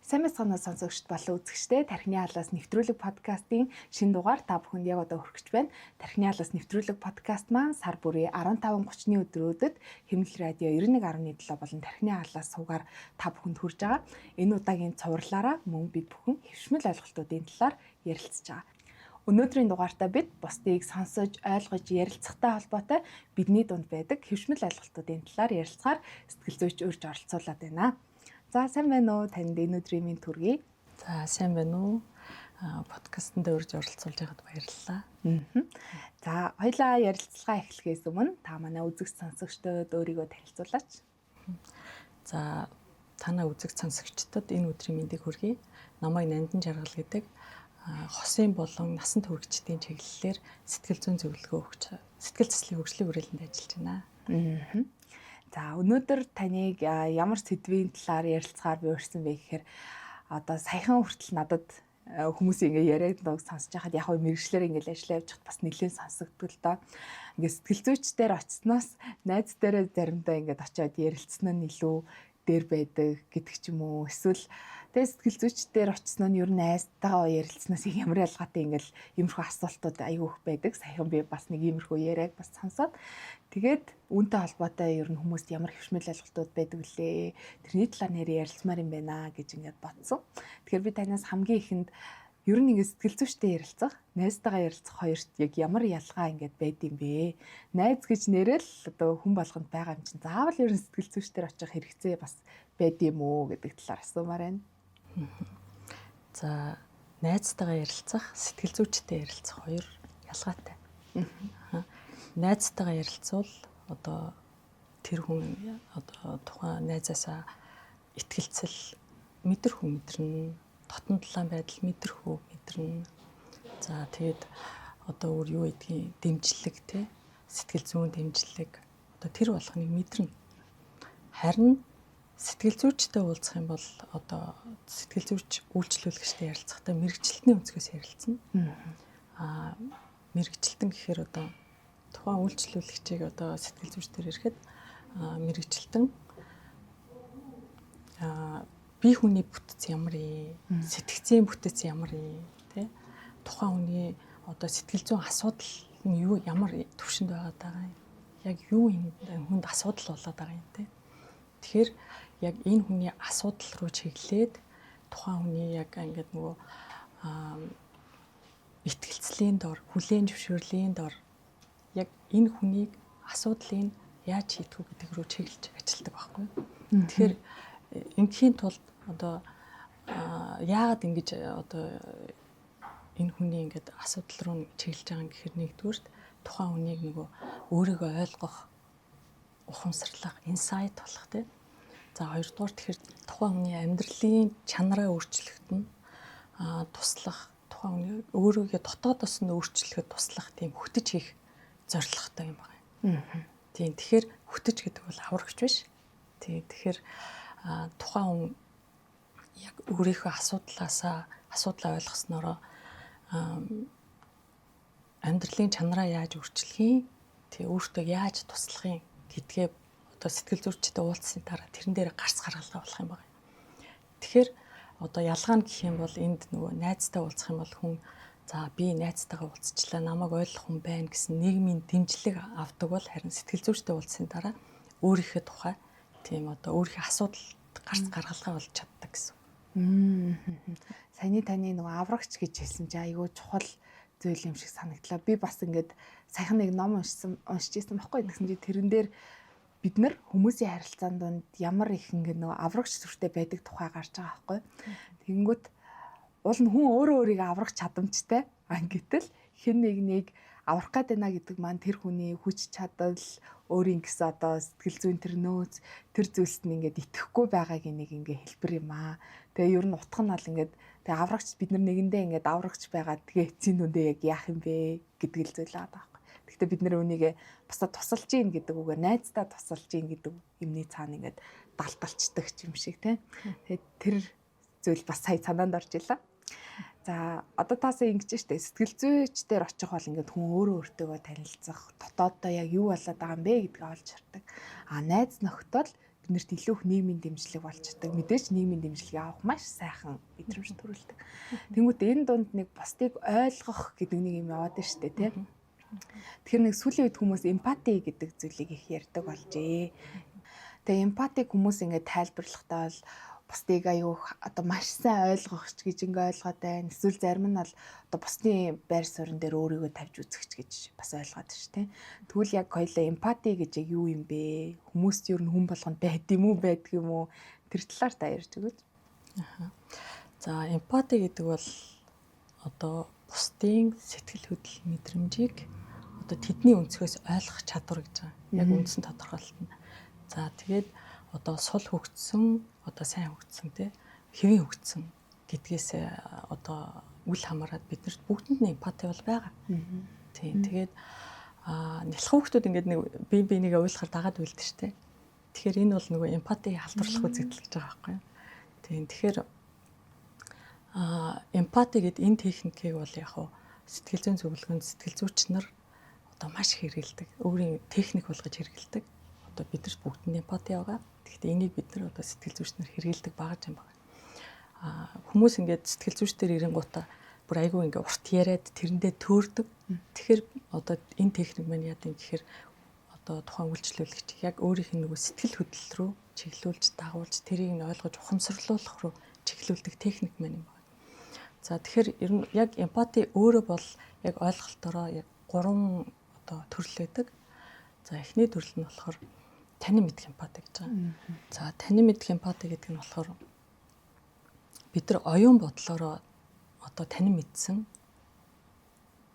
Сайн мэцхан сонсогчд болон үзэгчдээ Тархины халаас нэвтрүүлэг подкастын шинэ дугаар та бүхэнд яг одоо хүргэж байна. Тархины халаас нэвтрүүлэг подкаст маань сар бүрийн 15:30-ны өдрүүдэд Хэмнэл радио 91.7 болон Тархины халаас суугаар та бүхэнд хүрж байгаа. Энэ удаагийн цувралаараа мөн бид бүхэн хэвшмэл ойлголтуудын талаар ярилцж байгаа. Өнөөдрийн дугаартаа бид бусдыг сонсож, ойлгож, ярилцахтай холбоотой бидний дунд байдаг хэвшмэл ойлголтуудын талаар ярилцахаар сэтгэл зүйч урьж оролцуулаад байна. За сайн байна уу? Танд энэ өдрийн минь төргий. За сайн байна уу? Подкастт урьж оролцуулж байгаад баярлалаа. За хоёлаа ярилцлага эхлэхээс өмнө та манай үзэгч сонсогчдод өөрийгөө танилцуулаач. За танай үзэгч сонсогчдод энэ өдрийн мэндийг хүргэе. Намайг Нандан Жаргал гэдэг хосын болон насан туршидчдын чиглэлээр сэтгэл зүйн зөвлөгөө өгч сэтгэл заслын хөгжлийн хүрээлэнд ажиллаж байна. За өнөөдөр таныг ямар сэдвийн талаар ярилцахаар би урьсан бэ гэхээр одоо саяхан хүртэл надад хүмүүс ингэ яриад нэг сонсож байхад яг хөө мэрэгчлэр ингэ ажиллаа явж хат бас нэлээд сонсогддог л доо. Ингэ сэтгэл зүйчдэр очсноос найз дээрээ заримдаа ингэ очиод ярилцсан нь илүү дээр байдаг гэдэг ч юм уу. Эсвэл тэгээ сэтгэл зүйчдэр очсон нь ер нь найзтайгаа ярилцсанаас их ямар ялгаатай ингээл иймэрхүү асуултууд аягүй их байдаг. Саяхан би бас нэг иймэрхүү яриаг бас сонсоод тэгээд үүнтэй холбоотой ер нь хүмүүст ямар хэвшмэл ойлголтууд байдаг вүлээ. Тэрний талаар нэр ярилцмаар юм байна гэж ингээд бодсон. Тэгэхээр би танаас хамгийн ихэнд ер нь ингээд сэтгэл зүйчтэй ярилцах, найзтайгаа ярилцах хоёрт яг ямар ялгаа ингээд байд юм бэ? Найз гэж нэрэл одоо хүн болгонд байгаа юм чинь заавал ер нь сэтгэл зүйчтэй очих хэрэгцээ бас байд юм уу гэдэг талаар асуумаар байна. За найзтайгаа ярилцах, сэтгэл зүйчтэй ярилцах хоёр ялгаатай. Найзтайгаа ярилцвал одоо тэр хүн одоо тухайн найзаасаа итгэлцэл мэдэрнэ, дотн талаан байдал мэдэрнэ. За тэгээд одоо өөр юу гэдгийг дэмжлэг те сэтгэл зүйн дэмжлэг одоо тэр болгоныг мэдэрнэ. Харин сэтгэл зүйчтэй уулзах юм бол одоо сэтгэл зүйч үйлчлүүлэгчтэй ярилцахдаа мэрэгчлэлтний өнцгөөс ярилцсан. Мэрэгчлэлтэн гэхээр одоо тухайн үйлчлүүлэгчийг одоо сэтгэл зүйчдэр ирэхэд мэрэгчлэлтэн бие хүний бүтэц ямар юм, сэтгцийн бүтэц ямар юм, тэ тухайн хүний одоо сэтгэл зүйн асуудал нь юу ямар төвшөнд байгаа юм, яг юу энэ хүнд асуудал болоод байгаа юм те. Тэгэхээр яг энэ хүний асуудал руу чиглээд тухайн хүний яг ингээд нөгөө итгэлцлийн дор, хүлээн зөвшөөрлийн дор яг энэ хүнийг асуудлыг яаж шийдэх вэ гэдэг рүү чиглэж ажилладаг байхгүй. Тэгэхээр ингийн тулд одоо яагаад ингэж одоо энэ хүний ингээд асуудал руу чиглэж байгаа юм гэхээр нэгдүгürt тухайн хүнийг нөгөө өөрийгөө ойлгох, ухамсарлах, инсайт болох тийм. За хоёрдугаар тэгэхээр тухайн хүний амьдралын чанараа өөрчлөгдөн туслах, тухайн хүний өөрийгөө дотоодоос нь өөрчлөхөд туслах тийм хөтөж хийх зорилготой юм байна. Тийм тэгэхээр хөтөж гэдэг бол аврагч биш. Тийм тэгэхээр тухайн хүн яг өөрийнхөө асуудлаа ойлгоснороо амьдралын чанараа яаж өөрчлөх юм, тий өөртөө яаж туслах юм гэдгээ одоо сэтгэл зүйчтэй уулзсны дараа тэрэн дээр гарц гаргалгаа болох юм байна. Тэгэхээр одоо ялгаа нь гэх юм бол энд нөгөө найзтай уулзах юм бол хүн за би найзтайгаа уулзчлаа, намайг ойлгох хүн байна гэсэн нийгмийн дэмжлэг авдаг бол харин сэтгэл зүйчтэй уулзсны дараа өөрийнхөө тухай тийм одоо өөрийнхөө асуудалд гарц гаргалгаа болж чаддаг гэсэн. Саяны таны нөгөө аврагч гэж хэлсэн чинь айгүй чухал зүйл юм шиг санагдлаа. Би бас ингээд саяхан нэг ном уншиж ирсэн байхгүй. Тэгсэн чинь тэрэн дээр бид нар хүмүүсийн харилцаанд донд ямар их ингээд нөгөө аврагч зүрхтэй байдаг тухай гарч байгаа байхгүй. Тэгэнгүүт уул нь хүн өөрөө өөрийгөө аврах чадамжтай. Гэтэл хэн нэг аврах гээд байна гэдэг маань тэр хүний хүч чадал, өөрийн гэсэн одоо сэтгэл зүйн тэр нөөц, тэр зүйлс нь ингээд итгэхгүй байгаагийн нэг ингээ хэлбэр юм аа. Тэгээ ер нь утга нь бол ингээд тэгээ аврагч бид нар нэгэндээ ингээд аврагч байгаа. Тэгээ эцсийн дүндээ яг яах юм бэ гэдэг л зүйл байгаа байхгүй. Гэхдээ бид нар үүнийг бусдад тусалж ийн гэдэг үгээр найздаа тусалж ийн гэдэг юмний цаана ингээд далталцдаг юм шиг тийм. Тэгээ тэр зүйл бас сая санаанд орж илаа. За одоо таасаа ингэж штэ сэтгэл зүйчдэр очих бол ингээд хүн өөрөө өөртөө танилцах, дотооддоо яг юу болоод байгаа юм бэ гэдгийг олж хардаг. Найз нөхдөд биднэрт илүү их нийгмийн дэмжлэг болж чаддаг. Мэдээж нийгмийн дэмжлэг авах маш сайхан мэдрэмж төрүүлдэг. Тэнгүүт энэ дунд нэг бусдыг ойлгох гэдэг нэг юм яваад байна шүү дээ, тий. Тэгэхээр нэг сүүлийн үед хүмүүс эмпати гэдэг зүйлийг их ярьдаг болжээ. Тэгээ эмпатиг хүмүүс ингээд тайлбарлахдаа бол бусдыг аюух одоо маш сайн ойлгох ч гэж ингээ ойлгоод байна. Эсвэл зарим нь бол одоо бусдын байр суурин дээр өөрийгөө тавьж үзэх ч гэж бас ойлгоод шүү, тий. Тэгвэл яг хоёлаа эмпати гэж яг юу юм бэ? Хүмүүст ер нь хүн болгонд байд юм уу, байдаг юм уу? Тэр талаар та ярьж өгөөч. За эмпати гэдэг бол одоо бусдын сэтгэл хөдлөл мэдрэмжийг одоо тэдний өнцгөөс ойлгох чадвар гэж байгаа. Яг үндсэн тодорхойлолт нь. За тэгээд одоо сул хөгжсөн, одоо сайн хөгжсөн тий, хэвийн хөгжсөн гэдгээс одоо үл хамааран биднэрт бүгдэнд нь эмпати бол байгаа. Тийм. Тэгээд нялх хүүхдүүд ингээд нэг бие биенийг ойлгохоор дагаад үлдэн штэ. Тэгэхээр энэ бол нөгөө эмпати халдварлах үзэгдэл гэж байгаа байхгүй юу? Тийм. Тэгэхээр эмпати гэдэг энэ техникийг бол яг хуу сэтгэл зүйн зөвлөгөөнд сэтгэл зүйч нар одоо маш хэрэгэлдэг. Өөрийн техник болгож хэрэгэлдэг. Одоо бидэрт бүгдэнд эмпати байгаа. Гэхдээ энийг бид нар одоо сэтгэл зүйч нар хэрэгэлдэг багаж юм байна. Хүмүүс ингээд сэтгэл зүйчдэр ирэнгуудаа бүр айгүй ингээд урт яриад тэрэндээ төөрдөг. Тэгэхээр одоо энэ техник маань яа гэм гэхээр одоо тухайн үйлчлүүлэгч яг өөрийнх нь нөгөө сэтгэл хөдлөл рүү чиглүүлж дагуулж тэрийг нь ойлгож ухамсарлуулах руу чиглүүлдэг техник маань юм байна. За тэгэхээр ер нь яг эмпати өөрөө бол яг ойлголтоороо яг 3 одоо төрөл байдаг. За эхний төрөл нь болохоор танин мэдэх эмпати гэж байгаа. За танин мэдэх эмпати гэдэг нь болохоор бид нар оюун бодлороо одоо танин мэдсэн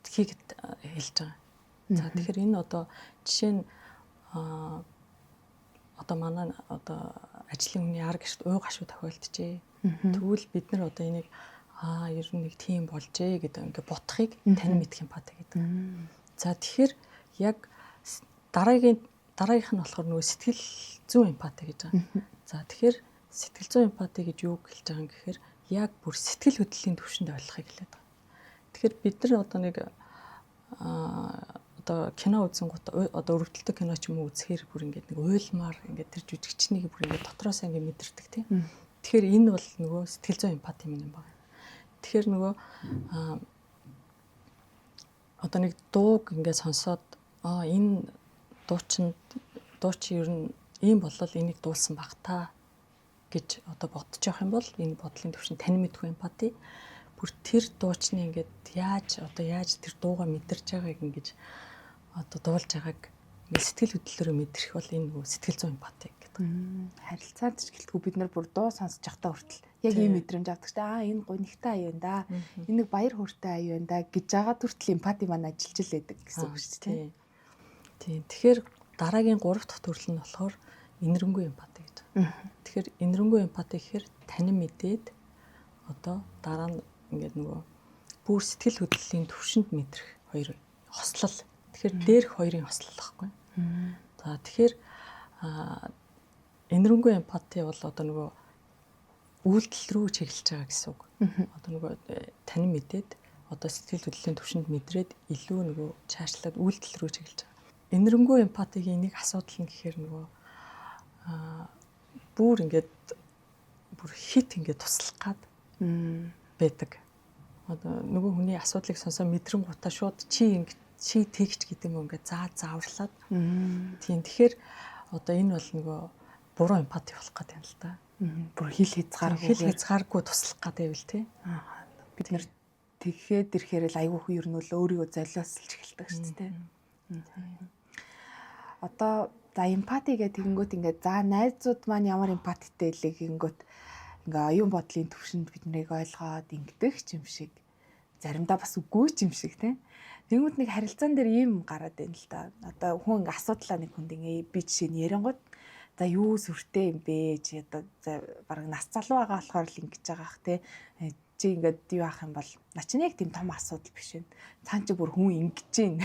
тхийг хэлж байгаа. За тэгэхээр энэ одоо жишээ нь одоо манай одоо ажлын хүний ар гэрт уу гашуу тохиолдчихэ. Тэгвэл бид нар одоо энийг ер нь нэг тийм болжээ гэдэг ингээд бодохыг танин мэдэх эмпати гэдэг. За тэгэхээр яг дараагийнх нь болохоор нөгөө сэтгэл зүйн эмпати гэж байгаа. За тэгэхээр сэтгэл зүйн эмпати гэж юу хэлж байгаа юм гэхээр яг бүр сэтгэл хөдлөлийн түвшинд ойлгохыг хэлээд байгаа. Тэгэхээр бид нар одоо нэг одоо кино үзэнгүүт одоо өргөдөлтөй кино ч юм уу үзэхээр бүр ингээд нэг уйлмаар ингээд тэр жүжигчнийг бүр ингээд дотроос ингээд мэдэрдэг тийм. Тэгэхээр энэ бол нөгөө сэтгэл зүйн эмпати юм байна. Тэгэхээр нөгөө одоо нэг дууг ингээд сонсоод энэ дуу чи ер нь ийм болол энийг дуулсан баг та гэж одоо бодож явах юм бол энэ бодлын төвшин танин мэдгүй эмпати бүр тэр дуучны ингээд яаж тэр дууга мэдэрч байгааг ингэж одоо дуулж байгааг ингээд сэтгэл хөдлөлөөрөө мэдрэх бол энэ нөгөө сэтгэл зүйн эмпати гэдэг. Харилцаанд ч гэлтгүй бид нар бүр дуу сонсож явахдаа хүртэл яг ийм мэдрэмж авдаг ч энэ гонигтай аюу энэ да. Энэ нэг баяр хөөртэй аюу энэ да гэж байгаа хүртэл эмпати маань ажиллаж л байдаг гэсэн үг шүү дээ. Тийм. Тэгэхээр дараагийн 3 дахь төрөл нь болохоор инэрэнгүй эмпати гэж. Тэгэхээр инэрэнгүй эмпати гэхээр танин мэдээд одоо дараа нь ингээд нөгөө бүр сэтгэл хөдлөлийн түвшинд мэдрэх хоёр хослол. Тэгэхээр дээрх хоёрын хослол байхгүй. За тэгэхээр инэрэнгүй эмпати бол одоо нөгөө үйлдэл рүү чиглэж байгаа гэсэн үг. Одоо нөгөө танин мэдээд одоо сэтгэл хөдлөлийн түвшинд мэдрээд илүү нөгөө чаашлаад үйлдэл рүү чиглэж байгаа. Инэрэнгүй эмпатигийн нэг асуудал нь гэхээр нөгөө бүр хит ингээд туслах гад байдаг. Одоо нөгөө хүний асуудлыг сонсоо мэдрэнгуудаа шууд чи тэгч гэдэг юм ингээд зааварлаад. Тийм тэгэхээр одоо энэ бол нөгөө буруу эмпати болох гэдэг юм л да. Бүр хил хязгааргүй туслах гэдэг байвал тий. Бид нэр тэгэхэд ирэхээр л айгүй хүн ер нь өөрийгөө золиослж эхэлдэг шүү дээ. Одоо за эмпати гэдэг тэгэнгүүт ингээд за найзууд маань ямар эмпатитэй илээ гингүүт ингээ оюун бодлын түвшинд биднийг ойлгоод ингэдэг юм шиг заримдаа бас үгүй юм шиг тийм. Тэгвэл нэг харилцаан дээр ийм гараад байна л да. Одоо хүн ингээ асуудлаа нэг хүнд ингээ би жишээ нь ярингууд за юу сүртэй юм бэ чи одоо бараг нас залуу байгаа болохоор л ингэж байгаа ах тий. Чи ингээд юу ах юм бол наа чи нэг тийм том асуудал биш вэ. Цаан чи бүр хүн ингэж гин.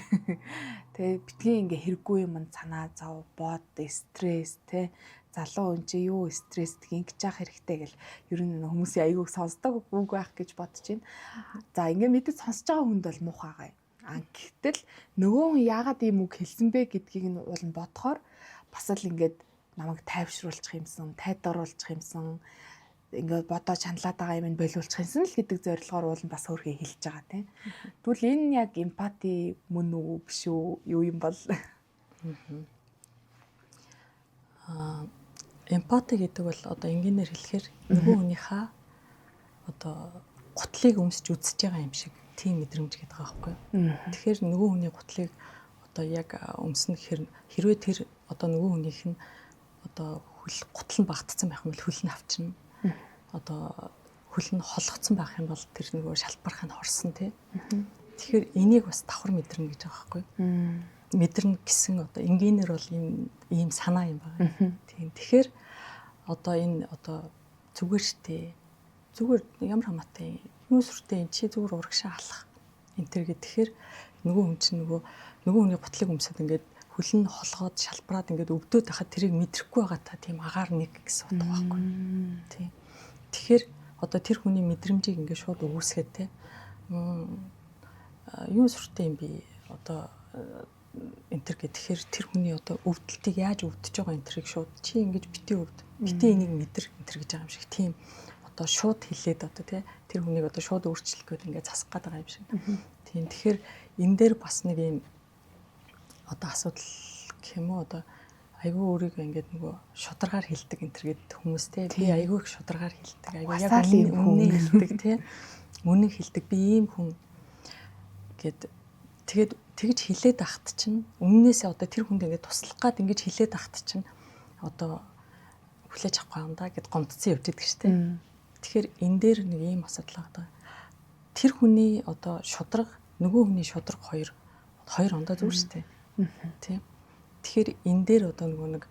Тэ битгий ингээ хэрэггүй юм санаа зов бод стресс тэ залуу хүн чи юу стресстэй ингэж явах хэрэгтэй гэл ер нь хүмүүсийн аяйгүйг сонсдог үг байх гэж бодож байна. За ингээ мэдээ сонсож байгаа хүнд бол муухай. Гэтэл нөгөө хүн яагаад ийм үг хэлсэн бэ гэдгийг нь бол бодохоор бас л ингээд намайг тайвшруулчих юмсан, тайдруулчих юмсан, ингээд бодож хандлаад байгаа юм болиулчих юмсан л гэдэг зорилгоор уул нь бас өөрхий хэлж байгаа тийм. Тэгвэл энэ яг эмпати мөн үү биш үү юу юм бол? Эмпати гэдэг бол одоо энгийнээр хэлэхээр нөгөө хүнийхээ одоо гутлыг өмсөж үзэж байгаа юм шиг тийм мэдрэмж гэдэг байгаа байхгүй. Тэгэхээр нөгөө хүний гутлыг одоо яг өмснө гэхээр хэрвээ тэр одоо нөгөө хүнийх нь одоо гутал нь багтцсан байх юм бол хөл нь авчирна. Одоо хөл нь холгоцсон байх юм бол тэр нөгөө шалбарх нь хорсон тий. Тэгэхээр энийг бас давхар мэдэрнэ гэж байгаа байхгүй. Мэдэрнэ гэсэн одоо энгийнээр бол ийм санаа юм байна. Тийм. Тэгэхээр одоо энэ одоо зүгээр штэ. Зүгээр ямар хамаатай юу сүртэй эн чи зүгээр урагшаа алах. Энтэр гэхээр нөгөө хүн чинь нөгөө хүний гутлыг өмсөд ингээд хөл нь холгоод шалбраад ингээд өвдөд байхад тэрийг мэдрэхгүй байгаа та тийм агаар нэг гэсэн утга байхгүй. Тийм. Тэгэхээр одоо тэр хүний мэдрэмжийг ингээд шууд өгөөсгээд те юу сүртэй юм би одоо энтэр гэхээр тэр хүний одоо өвдөлтийг яаж өвдөж байгаа энтрийг шууд чи ингэж бити өвд. Бити энийг мэдэр энтэр гэж байгаа юм шиг тийм одоо шууд хэлээд одоо тий тэр хүнийг одоо шууд өөрчлөх гээд ингээд засах гээд байгаа юм шиг. Тийм. Тэгэхээр энэ дээр бас нэг юм одоо асуудал гэх юм уу одоо айгүй өөрийгөө ингээд нөгөө шударгаар хэлдэг энтэр гэдэг хүмүүстэй би айгүй их шударгаар хэлдэг айгүй яг үнэн хэлдэг тий үнэн хэлдэг би ийм хүн гэд тэгээд тэгж хэлээд ахт чинь өмнөөсөө одоо тэр хүнд ингээд туслах гад ингэж хэлээд ахт чинь одоо хүлээж авахгүй юм да гэд гомдсон явж идэг штеп. Тэгэхээр энэ дээр нэг ийм асуудал байгаа. Тэр хүний одоо шудраг нөгөө хүний шудраг хоёр ондоо зүгээр штеп. Тийм. Тэгэхээр энэ дээр одоо нөгөө нэг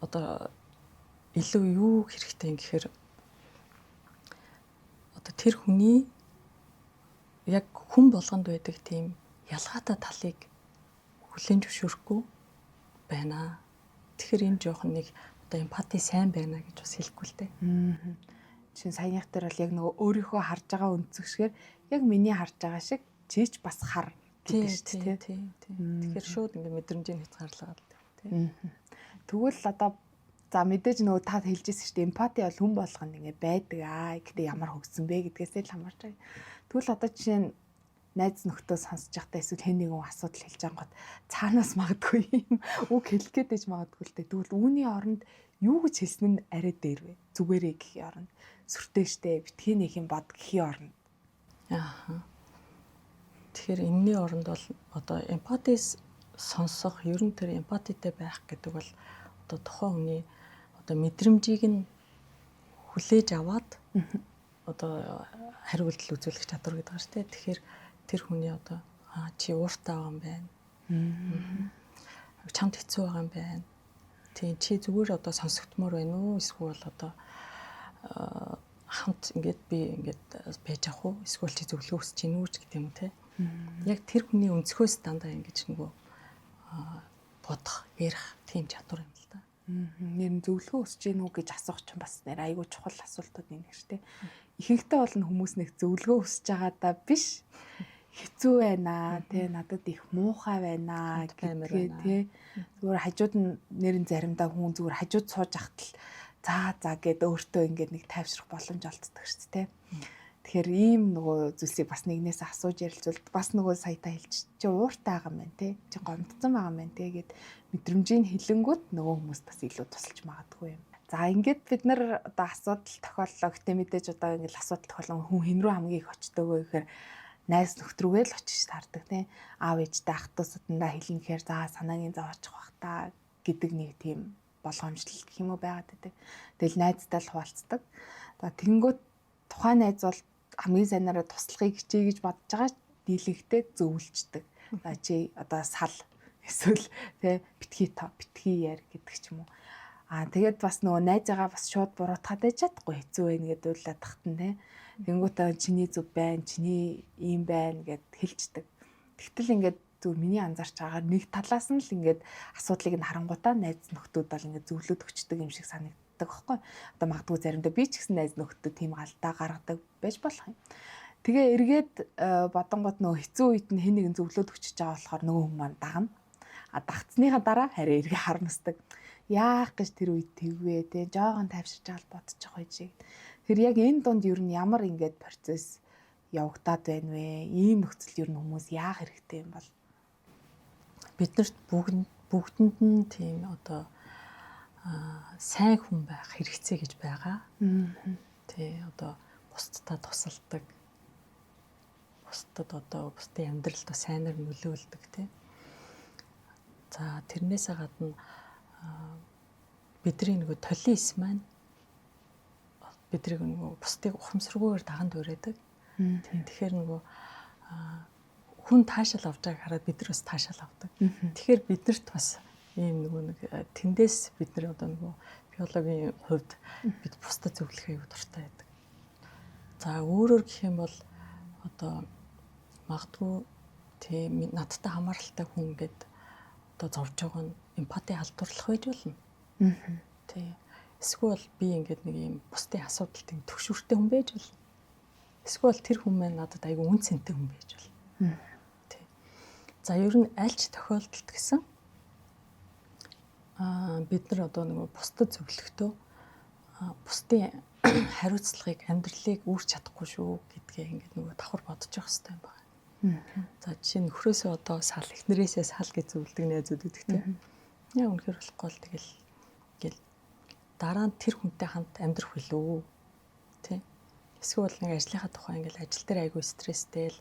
одоо илүү юу хэрэгтэй юм гэхээр одоо тэр хүний яг хүн болгонд байдаг тийм ялгаатай талыг хүлээн зөвшөөрөхгүй байна. Тэгэхээр энэ жоохон нэг одоо эмпати сайн байна гэж бас хэлэхгүй л дээ. Чин саяных дээр бол яг нөгөө өөрийнхөө харж байгаа өнцгшгээр яг миний харж байгаа шиг чийч бас хар гэдэг шүү дээ. Тийм. Тэгэхээр шууд ингэ мэдрэмжийн хязгаарлаад л тийм. Тэгвэл одоо за мэдээж нөгөө та хэлжсэн шүү дээ. Эмпати бол хүн болгонд ингэ байдаг аа. Гэтэ ямар хөгсөн бэ гэдгээсээ л хамаарч байгаа. Тэгвэл одоо жишээ нь найз нөхдөө сонсож байхдаа эсвэл хэн нэгэн асуудал хэлж байгаа гот цаанаас магадгүй юм үг хэлэх гээд иж магадгүй л дээ. Тэгвэл үүний оронд юу гэж хэлсэн нь арай дээр вэ? Зүгээрээ гэхийн оронд сүртэй штэ битгий нэг юм бод гэхийн оронд. Тэгэхээр энэний оронд бол одоо эмпатис сонсох, ер нь тэр эмпатитэй байх гэдэг бол одоо тухайн хүний одоо мэдрэмжийг нь хүлээж аваад одоо хариу үйлдэл үзүүлэх чадвар гэдэг байна шүү дээ. Тэгэхээр тэр хүний одоо чи ууртай байгаа юм байна. Чамд хэцүү байгаа юм байна. Тийм чи зүгээр одоо сонсогдмоор байна уу? Эсвэл одоо хамт ингээд би ингээд байж ах уу? Эсвэл чи зөвлөгөө өсч гин үү гэдэг юм те. Яг тэр хүний өнцгөөс дандаа ингэж нөгөө бодох, ярих тийм чадвар юм л да. Нэр нь зөвлөгөө өсч гин үү гэж асуух ч бас нэр айгүй чухал асуултууд нэг шүү дээ. Ихэнхдээ бол хүмүүс нэг зөвлөгөө өсч байгаадаа биш хэцүү байна тий надад их муухай байна гэдгээ тий зүгээр хажууд нь нэрэн заримдаа хүн зүгээр хажууд сууж ахтал за гэд өөртөө ингээд нэг тайвшрах боломж олддог шүү дээ. Тэгэхээр ийм нөгөө зүйлсийг бас нэгнээс асууж ярилцвал бас нөгөө саята хэлчих чи ууртай байгаа юм байна тий чи гомдсон байгаа юм байна тий гэд мэдрэмжийн хилэнгүүд нөгөө хүмүүс бас илүү тусалж магадгүй юм. За ингээд бид нар одоо асуудал тохиоллоо гэхдээ мэдээж одоо ингээд асуудал тохиолон хүн хэн рүү хамгийн их очтойгоо гэхээр найз нөхд рүүгээ л очиж таардаг тийм аав ээжтэй ах トゥ судандаа хэлнэ гэхээр за санаагийн зав очих бах та гэдэг нэг тийм болгоомжлол гэх юм уу байгаад байдаг. Тэгэл найзтай л хуваалцдаг. За тэгэнгүүт тухайн найз бол хамгийн сайнараа туслахыг хичээе гэж бодож байгаа дийлэгтэй зөвлөждөг. За чи одоо сал эсвэл тийм битгий яар гэдэг ч юм уу. Тэгээд бас нөгөө найзаагаа бас шууд буруутгаад байж чадахгүй хэцүү байна гэдэг уйлаад тахтан тийм. Тэнгүүтээ чиний зүв байна, чиний ийм байна гэд хэлждэг. Тэгтэл ингээд зөв миний анзаарч байгаагаар нэг талаас нь л ингээд асуудлыг нь харангуйтаа найз нөхдүүд бол ингээд зөвлөд өгчдөг юм шиг санагддаг байхгүй. Одоо магадгүй заримдаа би ч гэсэн найз нөхдөө тийм алдаа гаргадаг байж болох юм. Тэгээ эргээд бодонгууд нөгөө хэцүү үед нь хэн нэгэн зөвлөд өгчөж байгаа болохоор нөгөө хүмүүс маань дагна. дагцсныхаа дараа харин эргээ харамсдаг. Яах гэж тэр үед тэгвэ те жоохон тайвширч авал бодож байгаа юм. Тэр яг энэ дунд ер нь ямар ингээд процесс явагдаад байна вэ? Ийм нөхцөл ер нь хүмүүс яах хэрэгтэй юм бол? Биднэрт бүгдэнд нь тийм одоо сайн хүн байх хэрэгцээ гэж байгаа. Тэ одоо бусдад тусалдаг. Бусдад одоо бусдын амьдралд сайнаар нөлөөлдөг тий. За тэрнээсээ гадна бидний нөгөө толион эс маань бидрийг нөгөө бусдыг ухамсаргүйгээр даганд ураадаг. Тэгэхээр нөгөө хүн таашаал авч байгааг хараад бид нар бас таашаал авдаг. Тэгэхээр биднэрт бас ийм нөгөө нэг тэндээс бид нар одоо нөгөө биологийн хувьд бид бусдад зөвлөх аюул дуртай байдаг. За өөрөөр гэх юм бол одоо магадгүй тийм надтай хамааралтай хүн гэдэг одоо зовж байгаа нь эмпати халдварлах байж болно. Тий. Эсвэл би ингээд нэг юм бусдын асуудалд юм төвшөртэй хүн байж болно. Эсвэл тэр хүн маань надад айгүй үн цэнтэй хүн байж болно. Тий. За ер нь аль ч тохиолдолд гэсэн бид нар одоо нэг бусдад зөвлөхдөө бусдын хариуцлагыг амьдралыг үүрч чадахгүй шүү гэдгээ ингээд нөгөө давхар бодож явах хэрэгтэй юм байна. За жишээ нь нөхрөөсөө одоо сал эхнэрээсээ сал гэж зөвлөдөг найзууд гэдэг тийм. Яа үнэхээр болохгүй л тэгэл дараа нь тэр хүнтэй хамт амьдрах билүү. Тэ. Эсвэл нэг ажлынхаа тухай ингээл ажил дээр айгүй стресстэй л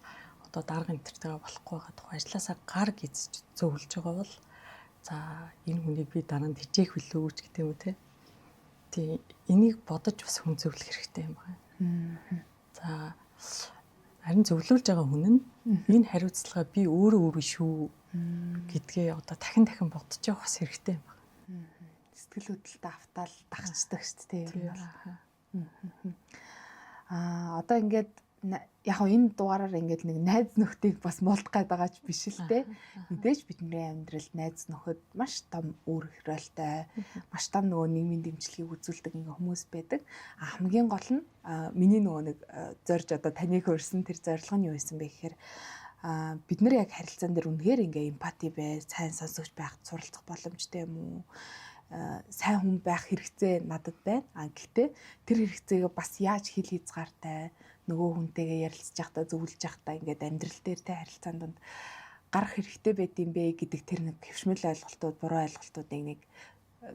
одоо дарга энтертэйгээ болохгүй байгаа тухай ажлаасаа гар гизж зөвлөж байгаа бол за энэ хүнийг би дараа нь хичээх билүү ч гэдэг юм уу те. Тий энийг бодож бас хүн зөвлөх хэрэгтэй юм байна. За харин зөвлүүлж байгаа хүн нь энэ хариуцлагаа би өөрөө шүү гэдгээ одоо дахин бодож явах бас хэрэгтэй юм байна. Сэтгэл хөдлөлтөд автаал дагчдаг шүү дээ. Одоо ингээд яг энэ дугаараар ингээд нэг найз нөхдийг бас муулдах гээд байгаа ч биш л дээ. Мэдээж бидний амьдралд найз нөхөд маш том үр хөрөөлтэй, маш том нөгөө нийгмийн дэмжлэгийг үзүүлдэг ингээ хүмүүс байдаг. Хамгийн гол нь миний нөгөө нэг зорж одоо таныг хөрсөн тэр зорилго нь юу байсан бэ гэхээр бид нар яг харилцаан дээр үнэхээр ингээ эмпати бай, сайн сонсогч байх суралцах боломжтой юм уу? Сайн хүн байх хэрэгцээ надад байна. Гэхдээ тэр хэрэгцээг бас яаж хил хязгаартай нөгөө хүнтэйгээ ярилцж байхдаа зөвлөж байхдаа ингээд амьдрал дээр тэ харилцаанд донд гарах хэрэгтэй байд юм бэ гэдэг тэр нэг хэвшмэл ойлголтууд, буруу ойлголтуудыг нэг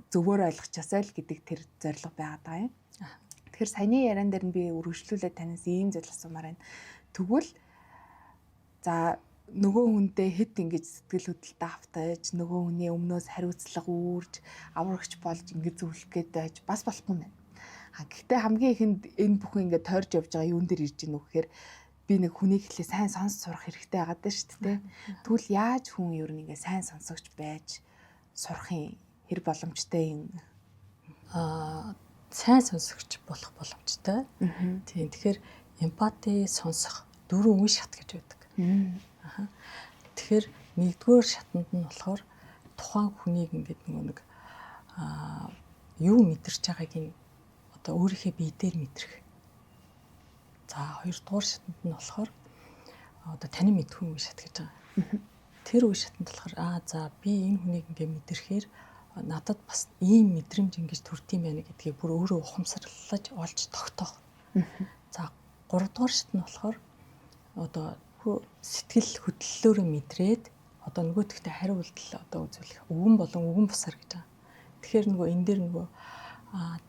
зөвөр ойлгочихсаа л гэдэг тэр зорилго байгаад байгаа юм. Тэгэхээр саяны яриан дээр нь би үргэлжлүүлээд танаас ийм зүйл асуумаар байна. Тэгвэл за нөгөө хүнтэй хэд ингэж сэтгэл хөдлөлтөд автаж нөгөө хүний өмнөөс хариуцлага үүрж аврагч болж ингэж зөвлөх гээд байж бас болохгүй юм байна. Гэхдээ хамгийн ихэнд энэ бүхэн ингэ тойрж явж байгаа юун дээр ирж ийн үү гэхээр би нэг хүнийг ихлэ сайн сонс сурах хэрэгтэй байгаа даа шүү дээ. Тэгвэл яаж хүн ер нь ингэ сайн сонсогч байж сурахын хэр боломжтой юм? Сайн сонсогч болох боломжтой. Тийм. Тэгэхээр эмпати сонсох 4 үе шат гэж байдаг. Тэгэхээр нэгдүгээр шатанд нь болохоор тухайн хүнийг ингээд нэг юу мэдэрч байгааг нь одоо өөрийнхөө бие дээр мэдрэх. За хоёрдугаар шатанд нь болохоор одоо таны мэдхүйн үе шат гэж байгаа. Тэр үе шатанд болохоор за би энэ хүнийг ингээд мэдрэхээр надад бас ийм мэдрэмж ингэж төрд юм байна гэдгийг бүр өөрөө ухамсарлаж олж тогтоох. За 3 дугаар шат нь болохоор одоо сэтгэл хөдлөлөөрөө мэдрээд одоо нөгөөдөгтөө хариу үйлдэл одоо үзүүлэх. Үгэн болон үгэн бусаар гэж байгаа. Тэгэхээр нөгөө энэ дээр нөгөө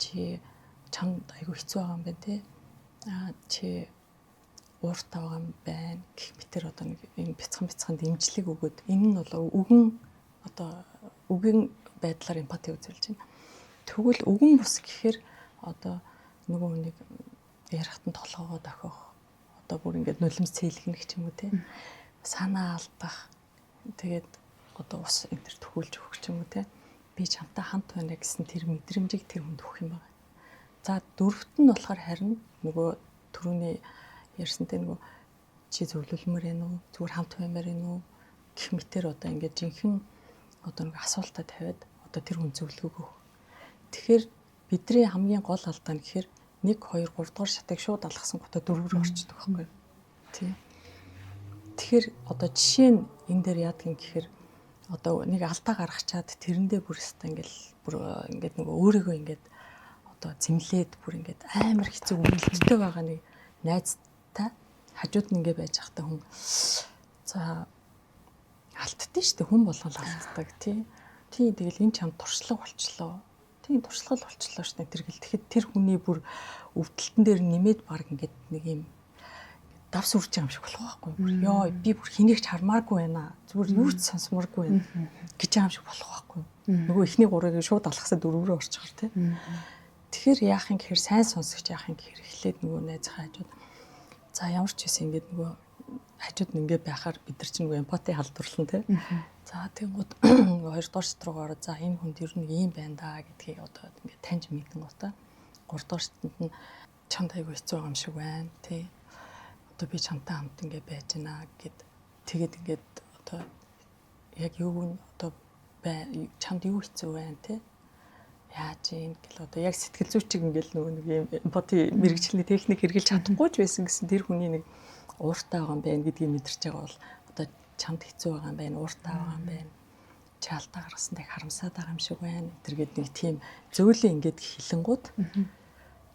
чи чамд айгүй хэцүү байгаа юм байна те. Чи ууртай байгаа юм байна гэх мэтэр одоо нэг юм бяцхан дэмжлэг өгөөд энэ нь бол үгийн байдлаар эмпати үзүүлж байна. Тэгвэл үгэн бус гэхээр одоо нөгөө хүнийг ярахтан толгоогоо дохих одоо бүр ингээд нулимс цээлгэнэ гэх юм уу те. Санаа алдах. Тэгээд одоо ус энэ төр төхүүлж өгөх ч юм уу те. Би чамтай хамт байна гэсэн тэр мэдрэмжийг тэр хүнд өгөх юм байна. За дөрөвт нь болохоор харин нөгөө түрүүний ярьсантай нөгөө чи зөвлөлмөр байна уу? Зүгээр хамт баймаар байна уу? Гэх мэтэр одоо ингээд жинхэнэ одоо нэг асуултаа тавиад одоо тэр хүн зөвлөгөөгөө өгөх. Тэгэхээр бидний хамгийн гол алдаа нь гэхээр 1 2 3 дугаар шатыг шууд алгасан гутаа 4 рүү орчдөг байхгүй юу? Тий. Тэгэхээр одоо жишээ нь энэ дээр яадаг юм гэхээр одоо нэг алдаа гаргачаад тэрэндээ бүр өстө ингээд нөгөө өөрийгөө ингээд одоо зэмлээд бүр ингээд амар хэцүү үнэлттэй байгаа нэг найзтай хажууд нь ингээд байж захтай хүн за алдтыг шүү дээ хүн болгол алддаг тий тэгэл энэ чам туршлага болчлоо тий туршлага болчлоо шүү дээ тэгэхэд тэр хүний бүр өвдөлтөн дээр нэмээд баг ингээд нэг юм давс үрж байгаа юм шиг болох байхгүй бүр ёо би бүр хинэгч хармааргүй байна зүгээр юу ч сонсмооргүй байна гэж байгаа юм шиг болох байхгүй нөгөө эхний гурыг шууд алгасаа дөрөв рүү орчихор тий тэгэхээр яах юм гэхээр сайн сонсогч яах юм гэхээр эхлээд нөгөө найзынхаа хажууд за ямар ч байсан ингээд нөгөө хажууд нь ингээд байхаар бид нар чинь нөгөө эмпати халдварлан тий за тэгвэл хоёрдугаар шатруугаар ороод за энэ хүн ер нь ийм байна да гэдгийг одоо ингээд таньж мэдэн гоо та гуравдугаар шатнд нь чамд айгүй хэцүү байгаа юм шиг байна тий одоо би чамтай хамт ингээд байж байна гэд тэгээд ингээд одоо яг юу нь одоо чамд юу хэцүү байна тий яаж юм гэл одоо яг сэтгэл зүйчиг ингээл нөгөө нэг юм эмпати мэрэгжлийн техник хэрэгжилж чадахгүй ч байсан гэсэн тэр хүний нэг ууртай байгаа юм байна гэдгийг мэдэрч байгаа бол одоо чамд хэцүү байгаа юм байна ууртай байгаа юм байна чаалтаа гаргасантай харамсаад байгаа юм шиг байна тэргээд нэг тийм зөөлөн ингээд хилэнгууд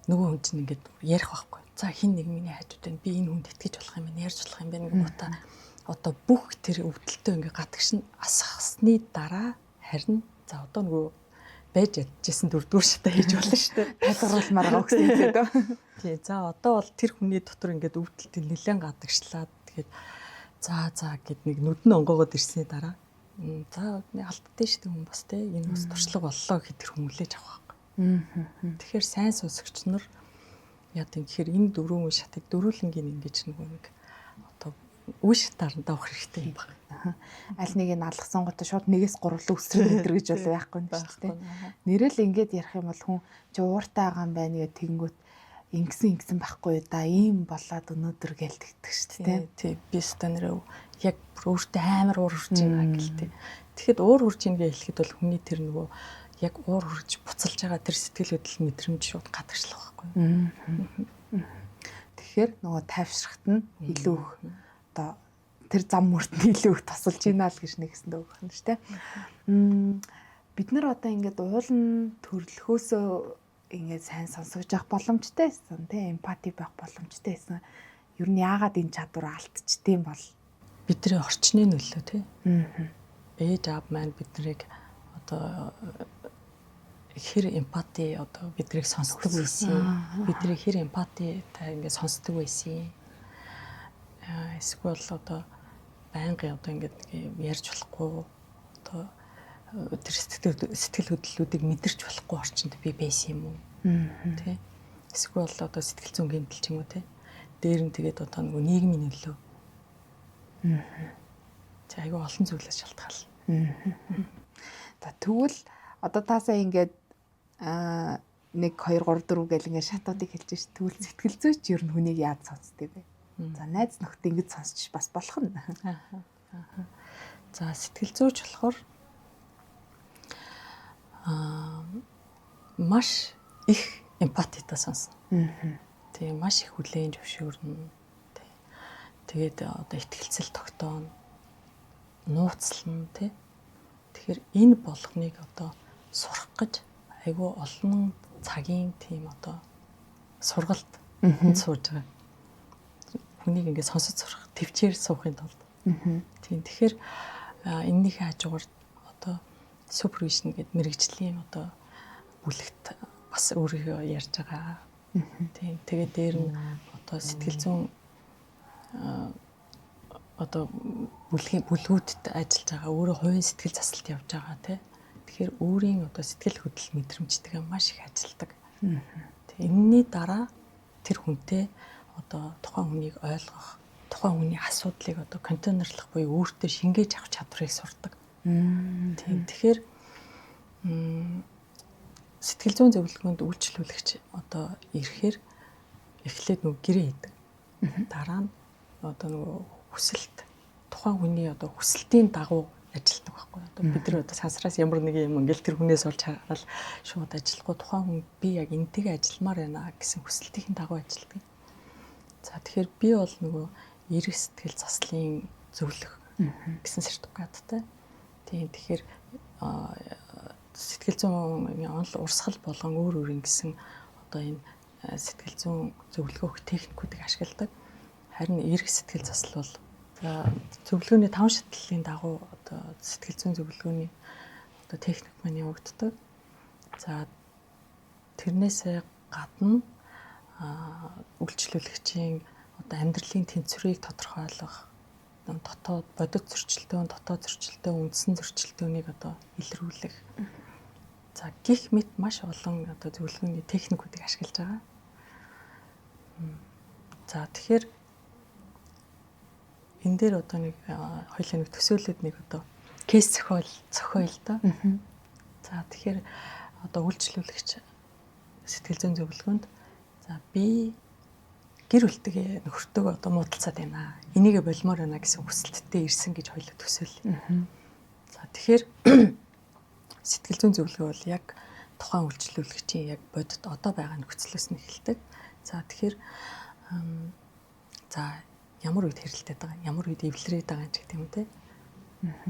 нөгөө хүн чинь ингээд ярих байхгүй за хин нэг миний хажууд байна би энэ хүнд итгэж болох юм байна ярьж болох юм байна гэнэ одоо бүх тэр өвдөлтөө ингээд гадагш нь асахсны дараа харин за одоо нөгөө байж ядчихсан дөрөвдүгээр шатаа хийж болно шүү дээ. Тайлбарлалмаар байгаа гэсэн юм лээ. Тий. За одоо бол тэр хүний дотор ингээд өвдөлтөд нэлээд гадагшлаад тэгээд за гэд нэг нүдэн онгоогоод ирсний дараа за алдтыг шүү дээ хүн бас те энэ бас туршлага боллоо гэхэд тэр хүмүүлээж авах байхгүй. Тэгэхээр сайн сонсогч нар яа гэхээр энэ дөрвөн шатыг дөрүүлэнгийн ингэж нэг одоо үе шатаар нь давах хэрэгтэй юм байна. Аль нэг нь алгасан гот шууд 1-3 руу өсрөх өдр гэж бол байхгүй юм шүү дээ. Нэрэл ингээд ярих юм бол хүн чи ууртай байгаа юм байна гэх тэнгүүт ингэсэн байхгүй да ийм болоод өнөөдөр гэлдэгдэг шүү дээ. Тий би станерөө яг өөртөө амар уур хурж байгаа гэлтэй. Тэгэхэд уур хурж ингээ хэлэхэд бол хүний тэр нөгөө яг уур хурж буцалж байгаа тэр сэтгэл хөдлөл мэдрэмж шууд гадагшлах байхгүй. Тэгэхээр нөгөө тайвшрахт нь илүү одоо тэр зам мөртний илүү их тусалж ийна л гэж нэгсэн дэг байна шүү дээ. Бид нар одоо ингээд уулын төрлөхөөсөө ингээд сайн сонсож явах боломжтой байсан тийм эмпати байх боломжтой байсан. Ер нь яагаад энэ чадвар алдчихдığım бол бидний орчны нөлөө тий. Ээж аав маань биднийг одоо хэр эмпати одоо биднийг сонсдог байсан. Бидний хэр эмпатитай ингээд сонсдог байсан. Эсвэл одоо байнгын одоо ингээд ярьж болохгүй одоо тэр сэтгэл хөдлөлүүдийг мэдэрч болохгүй орчинд би байсан юм уу тий эсвэл одоо сэтгэл зүйн гэмтэл ч юм уу тий дээр нь тэгээд одоо нөгөө нийгмийн нөлөө за айгүй олон зүйлээс шалтгаална. За тэгвэл одоо таасаа ингээд 1 2 3 4 гэл ингээд шатуудыг хэлж ш. Тэгвэл сэтгэл зүйч ер нь хүнийг яаж сонсдог вэ? За найз нөхдөд ингэж сонсч бас болох нь. За сэтгэл зүйч болохоор маш их эмпатитай сонсно. Тэгээ маш их хүлээн зөвшөөрнө. Тэгээд одоо итгэлцэл тогтооно. Нууцлна тий. Тэгэхээр энэ болгоныг одоо сурах гэж айгүй олон цагийн тийм одоо сургалт сууж байгаа. Хүнийг ингээд сонсож сурах, төвчээр суухын тулд. Тийм. Тэгэхээр энэний хажуугаар одоо супервижн гэдэг мэрэгжлийн одоо бүлэгт бас өөрийгөө ярьж байгаа. Тийм. Тэгээд дээр нь одоо сэтгэл зүйн одоо бүлгүүдэд ажиллаж байгаа өөрөө хувийн сэтгэл засалт явж байгаа тий. Тэгэхээр өөрийн одоо сэтгэл хөдлөл мэдрэмжтэйгээ маш их ажилладаг. Энэний дараа тэр хүнтэй одоо тухайн хүнийг ойлгох, тухайн хүний асуудлыг одоо контейнерлах буюу өөртөө шингээж авах чадварыг сурдаг. Тийм. Тэгэхээр сэтгэл зүйн зөвлөгөөнд үйлчлүүлэгч одоо ирэхээр эхлээд нөгөө гэрээ хийдэг. Дараа нь одоо нөгөө хүсэлт тухайн хүний одоо хүсэлтийн дагуу ажилладаг байхгүй. Одоо бид нар одоо сансраас ямар нэг юм ингээл тэр хүнээс олж хараад шууд ажиллахгүй тухайн хүн би яг энтэйг ажилламаар байна гэсэн хүсэлтийн дагуу ажилладаг. За тэгэхээр би бол нөгөө эрх сэтгэл заслын зөвлөх гэсэн сертификаттай. Тийм тэгэхээр сэтгэл зүйн урсгал болгон өөр ингэсэн одоо энэ сэтгэл зүйн зөвлөгөөх техникүүдийг ашигладаг. Харин эрх сэтгэл засал бол зөвлөгөөний 5 шатлалын дагуу одоо сэтгэл зүйн зөвлөгөөний одоо техник маань явагддаг. За тэрнээсээ гадна үйлчлүүлэгчийн одоо амьдралын тэнцвэрийг тодорхойлох дотоод бодит зөрчилдөөн, дотоод зөрчилдөөн, үндсэн зөрчилдөөнийг одоо илрүүлэх. За гих мэт маш олон одоо зөвлөгөөний техникүүдийг ашиглаж байгаа. За тэгэхээр энэ дээр одоо нэг хоёулаа нэг төсөөлөд нэг одоо кейс зохиол да. За тэгэхээр одоо үйлчлүүлэгч сэтгэл зүйн зөвлөгөөнд за би гэр бүлтэйгээ нөхөртөөгөө одоо муудалцаад байна. Энийгээ болмоор байна гэсэн хүсэлттэй ирсэн гэж хоёул төсөөллөө. За тэгэхээр сэтгэл зүйн зөвлөгөө бол яг тухайн үйлчлүүлэгчийн яг бодит одоо байгаа нөхцлөөс нь эхэлдэг. За тэгэхээр за ямар үед хэрэлдэт байгаа, ямар үед эвлэрээд байгаа ч гэх юм те.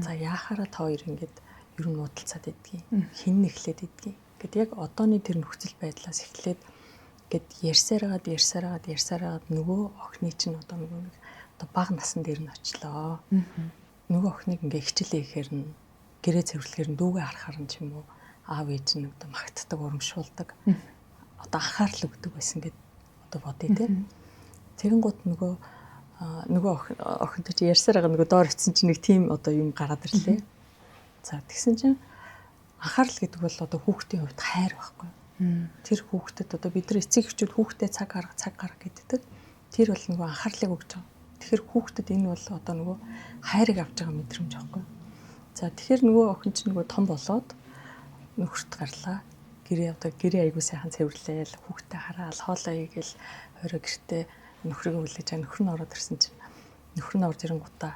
За яахаараа та хоёр ингэж ер нь муудалцаад идэгий. Хин нэхлээд идэгий. Гэт яг одооний тэр нөхцөл байдлаас эхлээд гэд ярьсараад нөгөө охины чинь одоо нөгөө нэг одоо бага насан дээр нь очлоо. Нөгөө охиныг ингээ хичээлээ ихээр нь гэрээ цэвэрлэхээр нь дүүгээ харахаар нь ч юм уу аав ээж нь одоо магтдаг, урамшуулдаг. Одоо анхаарал өгдөг байсан гэд одоо бодъё те. Тэгэн гут нөгөө охинтой чи ярьсараа нөгөө доор ицсэн чинь нэг тийм одоо юм гараад ирлээ. За тэгсэн чинь анхаарал гэдэг бол одоо хүүхдийн хувьд хайр байхгүй. Тэр хүүхдэд одоо бид нар эцэг эхчүүд хүүхдэд цаг гарга гэдэг. Тэр бол нөгөө анхаарлыг өгч байгаа. Тэгэхээр хүүхдэд энэ бол одоо нөгөө хайрыг авч байгаа мэдрэмж байхгүй. За тэгэхээр нөгөө охин чинь нөгөө том болоод нөхөрт гарлаа. Гэрээ аягүй сайхан цэвэрлээл, хүүхдэд хараал, хоолоо игээл орой гэртээ нөхрийгөө хүлээж байгаа. Нөхөр нь ороод ирсэн чинь нөхөр нь орж ирэнгүүтээ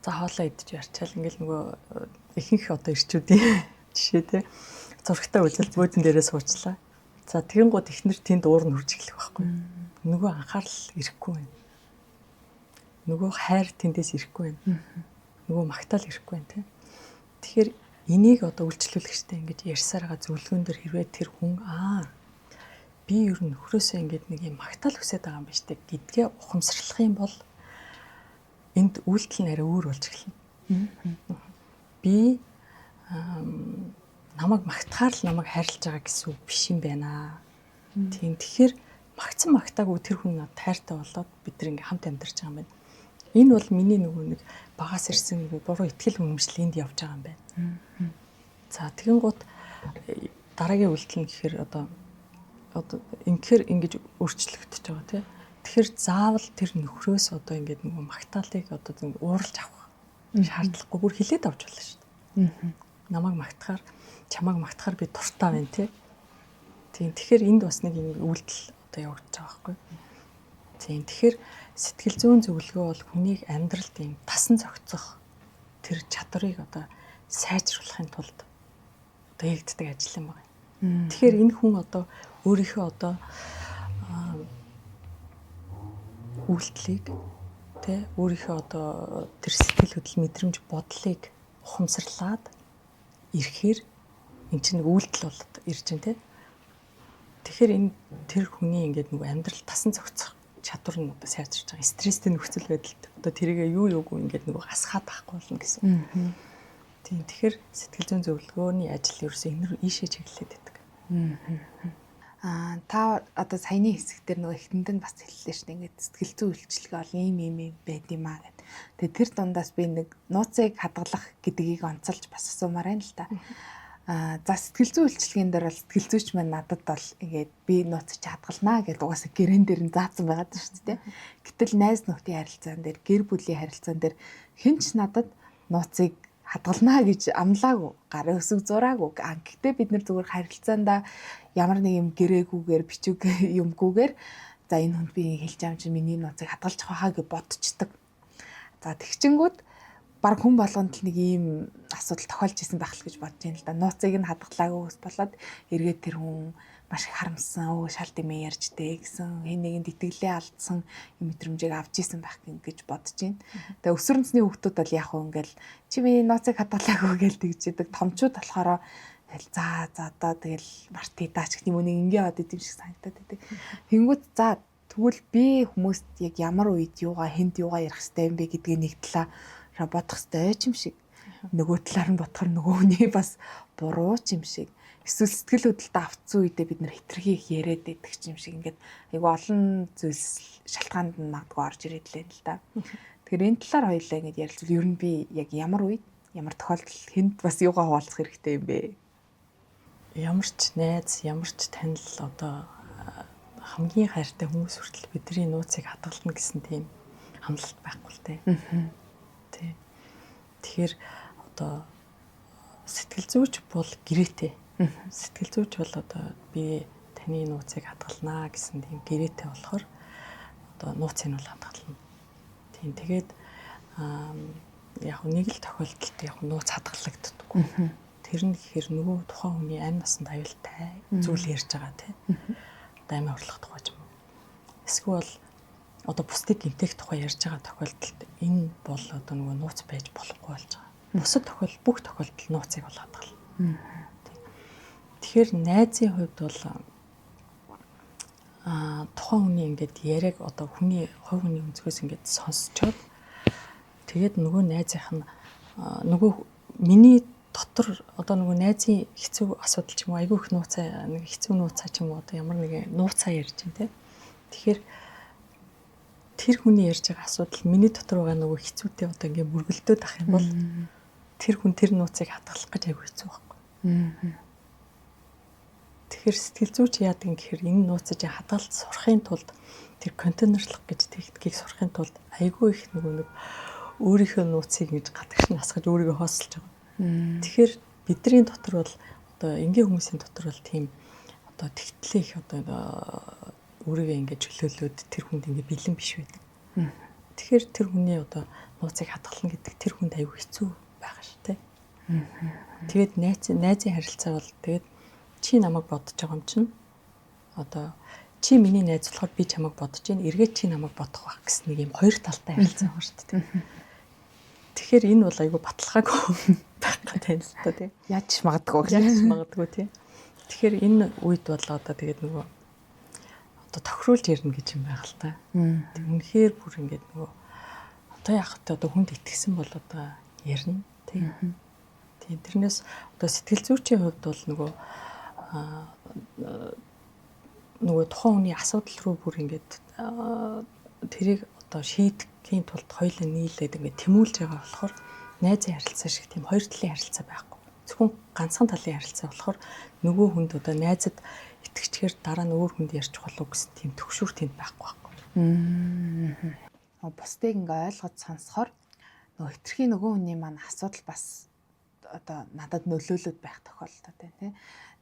за хоолоо идэж ярьчаал ингээл нөгөө ихэнх одоо ирчүүдийн жишээ те зургтаа үзэл бөөдөн дээрээ суучлаа. За тэгэн гууд ихнэр тэнд уур нь хурж эхлэх байхгүй. Нөгөө анхаарал ирэхгүй байна. Нөгөө хайр тэндээс ирэхгүй байна. Нөгөө магтаал ирэхгүй байна те. Тэгэхээр энийг одоо үйлчлүүлэгчтэй ингэж ярьсараа зөвлөгөөн дээр хэрвээ тэр хүн би ер нь нөхрөөсөө ингэж нэг юм магтаал хүсэж байгаа юм байна штэ гэдгээ ухамсарлах юм бол энд үйлдэл нь арай өөр болж эхэлнэ. Би намайг магтахаар л намайг хайрлаж байгаа гэсэн үг биш юм байна. Тийм тэгэхээр магтсан магтаагүй тэр хүн надад хайртай болоод бид нар ингээм хамт амьдарч байгаа юм байна. Энэ бол миний нөгөө нэг багаас ирсэн нөгөө буруу итгэл үнэмшил энд явж байгаа юм байна. За тэгэн гут дараагийн үйлдэл нь гэхээр одоо ингэхээр ингэж өөрчлөгдөж байгаа тийм. Тэгэхээр заавал тэр нөхрөөс одоо ингэж нөгөө магтаалыг одоо ууралж авах шаардлагагүй бүр хилээд авч болно шүү дээ. Намайг магтахаар чамайг магтахаар би дуртай байна тийм. Тэгэхээр энд бас нэг юм үйлдэл одоо явагдаж байгаа байхгүй. Тийм тэгэхээр сэтгэл зүйн зөвлөгөө бол хүнийг амьдралд юм тасан зохицох тэр чадварыг одоо сайжруулахын тулд одоо хийгддэг ажил юм байна. Тэгэхээр энэ хүн одоо өөрийнхөө одоо үйлдэлийг тэ өөрийнхөө одоо тэр сэтгэл хөдлөл мэдрэмж бодлыг ухамсарлаад ирэхээр эн чинь үйлдэл болоод ирж байна те. Тэгэхээр энэ тэр хүний ингээд нөгөө амьдрал тасан зохицох чадвар нь одоо сайжирч байгаа. Стресстэй нөхцөл байдалд одоо тэрийгээ юу юугүй ингээд нөгөө асгаад байхгүй болно гэсэн. Тийм тэгэхээр сэтгэл зүйн зөвлөгөөний ажил ерөөсөө энэ ийшээ чиглэлээд байдаг. Та одоо саяны хэсэг дээр нөгөө эхтэнд нь бас хэллээ шүү дээ. Ингээд сэтгэл зүйн үйлчилгээ бол ийм байд юм аа гэд. Тэгээ тэр дундаас би нэг нууцыг хадгалах гэдгийг онцолж бас асуумаар байна л та. За сэтгэл зүйн үйлчилгээнд дээр бол сэтгэл зүйч маань надад бол ингээд би нууцч хадгалнаа гэдэг угаасаа гэрэн дээр нь заасан байгаа шүү дээ. Гэтэл найз нөхдийн харилцаан дээр, гэр бүлийн харилцаан дээр хэн ч надад нууцыг хадгалнаа гэж амлаагүй, гарын өсөг зураагүй. Гэхдээ бид нар зүгээр харилцаандаа ямар нэг юм гэрээгүйгээр, бичиг юмгүйгээр за энэ хүнд би хэлж байгаа юм чи миний нууцыг хадгалж хахаа гэж бодчихдаг. За тэгчингүүд баг хүн болгонд л нэг ийм асуудал тохиолж исэн байх л гэж бодож байна л да. Нууцыг нь хадгалаагүй ус болоод эргээд тэр хүн маш их харамсан, шал дэмээ ярьжтэй гэсэн хэн нэгэнд итгэлээ алдсан юм мэдрэмжийг авч исэн байх гэж бодож байна. Тэгээ өсвөр насны хүүхдүүд бол яг хөө ингээл чи миний нууцыг хадгалаагүй гэж тэгжээдэг. Томчууд болохоор тэгэл за одоо тэгэл март идаач гэх юм нэг ингээ од идэм шиг санагдаад байдаг. Тэнгүүд за тэгвэл би хүмүүст яг ямар үед юугаа хэнд юугаа ярих хэрэгтэй юм бэ гэдгийг нэг талаараа бодох хэрэгтэй юм шиг. Нөгөө талаар нь бодохоор нөгөө хүний бас буруу ч юм шиг. Эсвэл сэтгэл хөдлөлтөд автсан үедээ бид нар хитрхийг яриад байдаг юм шиг ингээд айгу олон зүйлс шалтгаанд нь магадгүй орж ирээд лээ л да. Тэгэхээр энэ талаар хоёулаа ингэж ярилцвал ер нь би яг ямар үед ямар тохиолдолд хэнд бас юугаа хуваалцах хэрэгтэй юм бэ? Ямар ч найз, ямар ч танил одоо хамгийн хайртай хүмүүс хүртэл бидний нууцыг хадгална гэсэн тийм хамлалт байхгүй л дээ. Тий. Тэгэхээр одоо сэтгэл зүйч бол гэрээтэй. Сэтгэл зүйч бол одоо би таны нууцыг хадгалнаа гэсэн тийм гэрээтэй болохоор одоо нууцыг нь бол хадгална. Тийм тэгээд яг нэг л тохиолдолд яг нууц хадгалагддаг. Тэр нь гэхээр нөгөө тухайн хүний амь насанд аюултай зүйл ярьж байгаа тийм. Амин орлох тухай ч юм уу. Эсвэл одоо бусдыг гэмтэх тухай ярьж байгаа тохиолдолд энэ бол одоо нөгөө нууц байж болохгүй болж байгаа. Бусад тохиолдол бүх тохиолдолд нууцыг бол хадгална. Тэгэхээр найзын хувьд бол тухайн хүний ингээд яриаг одоо хүний хувь хүний өнцгөөс ингээд сонсчоод тэгээд нөгөө найзынх нь нөгөө миний дотор одоо нөгөө найзын хэцүү асуудал ч юм уу айгүй их нууцаа нэг хэцүү нууцаа ч юм уу одоо ямар нэг нууцаа ярьж байна те. Тэгэхээр тэр хүний ярьж байгаа асуудал миний дотор байгаа нөгөө хэцүүтэй одоо ингээ мөргөлдөөд ах юм бол тэр хүн тэр нууцыг хадгалах гэж айгүй хэцүү байхгүй. Тэгэхээр сэтгэл зүйч яадаг юм гэхээр энэ нууцыг хадгалж сурахын тулд тэр контейнерлах гэж техникийг сурахын тулд айгүй их нөгөө нэг өөрийнхөө нууцыг ингэж гадагш нь асгаж өөрийгөө хоосолж байгаа. Тэгэхээр бидний дотор бол одоо энгийн хүмүүсийн дотор бол тийм одоо тэгтлээ их одоо өөрийгөө ингэж чөлөөлөөд тэр хүнд ингэ бэлэн биш байдаг. Тэгэхээр тэр хүний одоо нууцыг хадгална гэдэг тэр хүнд аюу хэцүү байгаа шүү дээ. Тэгээд найзын харилцаа бол тэгээд чи намайг бодож байгаа юм чинь одоо чи миний найз болохоор би чамайг бодож байна. Эргээд чи намайг бодох байх гэсэн нэг юм хоёр талтай харилцаа байгаа шүү дээ. Тэгэхээр энэ бол айгүй баталгаагүй байх гэдэг л та тийм. Яаж магадгүй тийм. Тэгэхээр энэ үед бол одоо тэгээд нөгөө одоо тохируулж ярина гэж юм байгаа л та. Тэг үнэхээр бүр ингээд нөгөө одоо яах вэ одоо хүнд итгэсэн бол одоо ярина тийм. Тийм тэрнээс одоо сэтгэл зүйчийн хувьд бол нөгөө тухайн хүний асуудал руу бүр ингээд тэрийг одоо шийдэхийн тулд хоёулаа нийлээд ингээд тэмүүлж байгаа болохоор найзын харилцаа шиг тийм хоёр талын харилцаа байхгүй. Зөвхөн ганцхан талын харилцаа болохоор нөгөө хүнд одоо найзад итгэжчихээр дараа нь өөр хүнд ярьчих болов гэсэн тийм төгшүүр тэнд байхгүй. Бусдыг ингээ ойлгож сонсохоор нөгөө хитрхийн нөгөө хүний маань асуудал бас одоо надад нөлөөлөд байх тохиолдол тийм.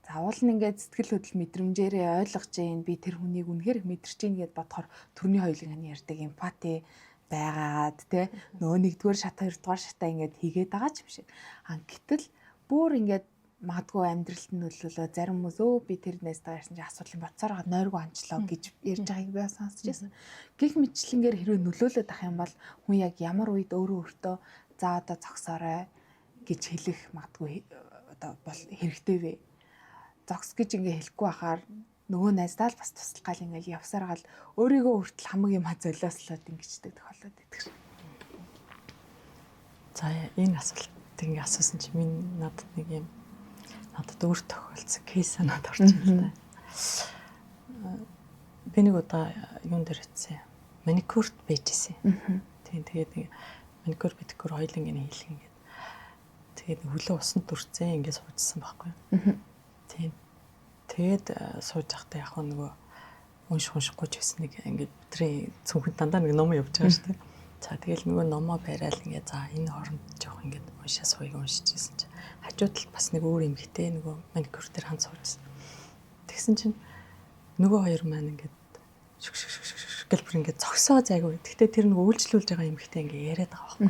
Заавал нь ингээд сэтгэл хөдлөл мэдрэмжээрээ ойлгож जैन би тэр хүнийг үнэхээр мэдэрч जैन гэд бодохоор төрний хоёулын ярьдаг эмпати байгаад те нөгөө нэгдүгээр шат хоёрдугаар шатаа ингээд хийгээд байгаа ч юм шиг. Гэтэл бүр ингээд магадгүй амьдралд нь нөлөөлөө зарим хүмүүс би тэр нэстэ ярьсан чи асуудлын боцоор нойргоо анчлаа гэж ярьж байгааг би сонсч байсан. Гэх мэтчлэнгээр хэрвээ нөлөөлөд ах юм бол хүн яг ямар үед өөрөө өөртөө за одоо зогсоорой гэж хэлэх магадгүй одоо бол хэрэгтэй вэ? Зогс гэж ингээ хэлэхгүй байхаар нөгөө найздаа л бас туслах гал ингээл явсаар гал өөрийгөө хүртэл хамаг юм золиослоод ингэждэг тохиолдод байдаг шээ. За энэ асуултыг ингээ асуусан чи минь надад нэг юм надад өөр тохиолдсон кейс санаад орж ирсэн. Би нэг удаа юун дээр хэвчээ маникюрт байжсэн. Тийм тэгээд маникюр педикюр хоёуланг нь хийлгэн гэдэг. Тэгээд хөлөө усанд дүрцэн ингээ суужсан байхгүй. Тийм. Тэгээд сууж байхдаа яг нөгөө уншихгүй ч гэсэн нэг ингээд бидний цүнхэн дандаа нэг ном явж байгаа шүү дээ. За тэгэл нөгөө номоо барайл ингээд за энэ хооронд жоох ингээд уншаа сууя уншижсэн чинь хажуу талд бас нэг өөр эмэгтэй нөгөө маникюр дээр ханд суужсэн. Тэгсэн чинь нөгөө хоёр маань ингээд гэлбэр ингээд зогсоо зайгүй. Гэхдээ тэр нөгөө үйлчлүүлж байгаа эмэгтэй ингээд яриад байгаа байхгүй.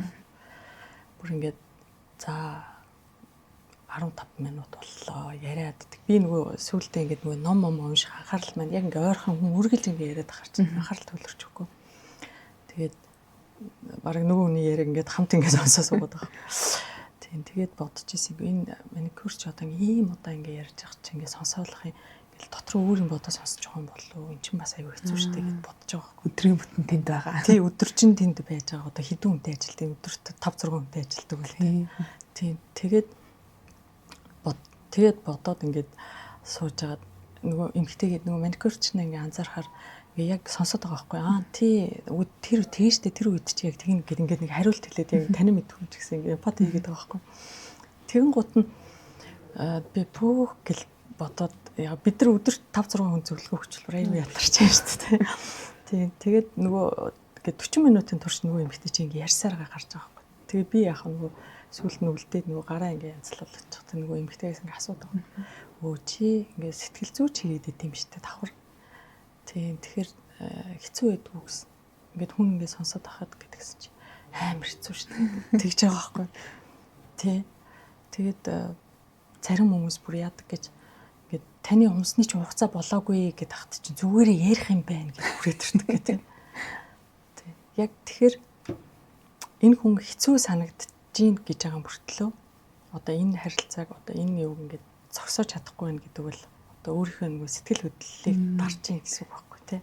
Бүр ингээд за 15 минут боллоо яриад. Би нөгөө сүүлдээ ингээд нөгөө ном унших анхаарал маань яг ингээ ойрхон хүн үргэлж ингээ яриад ахарч анхаарал төвлөрч өгөхгүй. Тэгээд бараг нөгөө хүний яриаг ингээд хамт ингээ сонсоо суугаад байгаа. Тийм тэгээд бодож ирсэн энэ маникюрч одоо ийм удаа ингээ ярьж байгаа чи ингээ сонсоолох юм. Ингээл дотор өөр юм бодож сонсож байгаа юм болов уу? Энд чинь бас аюу хэцүү шүү дээ гэж бодож байгаа. Өдрийн бүтэн тэнд байгаа. Тий өдөр чинь тэнд байж байгаа. Одоо хэдэн хүнтэй ажилтдаг өдөрт 5 6 хүнтэй ажилтдаг үл тий. Тийм тэгээд бодоод ингээд сууж агаад нөгөө эмгтэйгээд нөгөө маникюрч нь ингээ анзаархаар яг сонсоод байгаа байхгүй аа тий тэр тийштэй тэр үед чи яг тэгнэ гэд ингээд нэг хариулт хэлээд яг тань мэдгүй ч гэсэн ингээ эмпати хийгээд байгаа байхгүй. Тэгэн гут нь би пүүх гэл бодоод яг бид нар өдөрт 5 6 хүн зөвлөгөө өгчлөөр аюу ятарч байгаа шүү дээ. Тийм тэгээд нөгөө ингээд 40 минутын турш нөгөө эмгтэй чи ингээ ярьсаар гарч байгаа байхгүй. Тэгээ би яах нөгөө сүүлд нь үлдээд нөгөө гараа ингээ янзлуулж байгаа. Нөгөө эмгтэйгээс ингээ асуудаг. Өө чи ингээ сэтгэл зүйч хийгээд идэм шүү дээ давхар. Тийм тэгэхээр хэцүү байдгүй гэсэн. Ингээд хүн ингээ сонсоод ахад гэдгсэн чи амар хэцүү шүү дээ. Тэгж байгаа байхгүй. Тий. Тэгээд зарим хүмүүс бүр яадаг гэж ингээд таны умсны чинь хугацаа болоогүй гэд хахад чинь зүгээрээ ярих юм байна гэж хүрээд ирдэг гэдэг. Тий. Яг тэгэхээр энэ хүн хэцүү санагдаж гин гэж байгаа мөртлөө одоо энэ харилцааг одоо энэ юуг ингээд зогсоож чадахгүй байх гэдэг бол одоо өөрийнхөө нэг сэтгэл хөдлөлийг дарж ийн гэсэн үг байхгүй тий.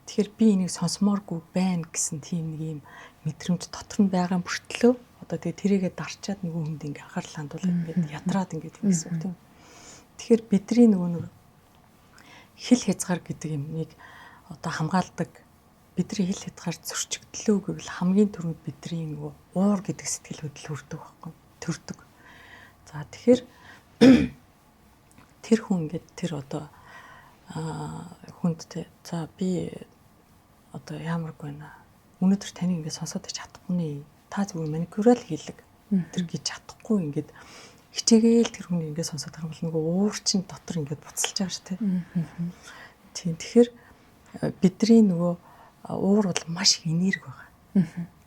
Тэгэхээр би энийг сонсомооргүй байна гэсэн тийм нэг юм мэдрэмж дотор нь байгаа мөртлөө одоо тэгээ тэрийгэ дарчаад нөгөө хүнд ингээд анхаарал хандуулаад ингээд ядраад ингээд юм гэсэн үг тийм. Тэгэхээр бидний нөгөө нэг хэл хязгаар гэдэг юмыг одоо хамгаалдаг бидний хэл хязгаар зөрчигдлөө гэвэл хамгийн түрүүнд бидний нөгөө уур гэдэг сэтгэл хөдлөл хүрдэг байхгүй төрдөг. За тэгэхээр тэр хүн ингээд тэр одоо хүнд за би одоо яамаргүй байна. Өнөөдөр таны ингээд сонсоод чадахгүй нэ. Та зүгээр маникюрал хийлэг. Тэр гэж чадахгүй ингээд хичээгээл тэр хүн ингээд сонсоод байгаа бол нөгөө уур чинь дотор ингээд буцалж байгаа шүү дээ. Тийм тэгэхээр бидний нөгөө уур бол маш их энерги байгаа.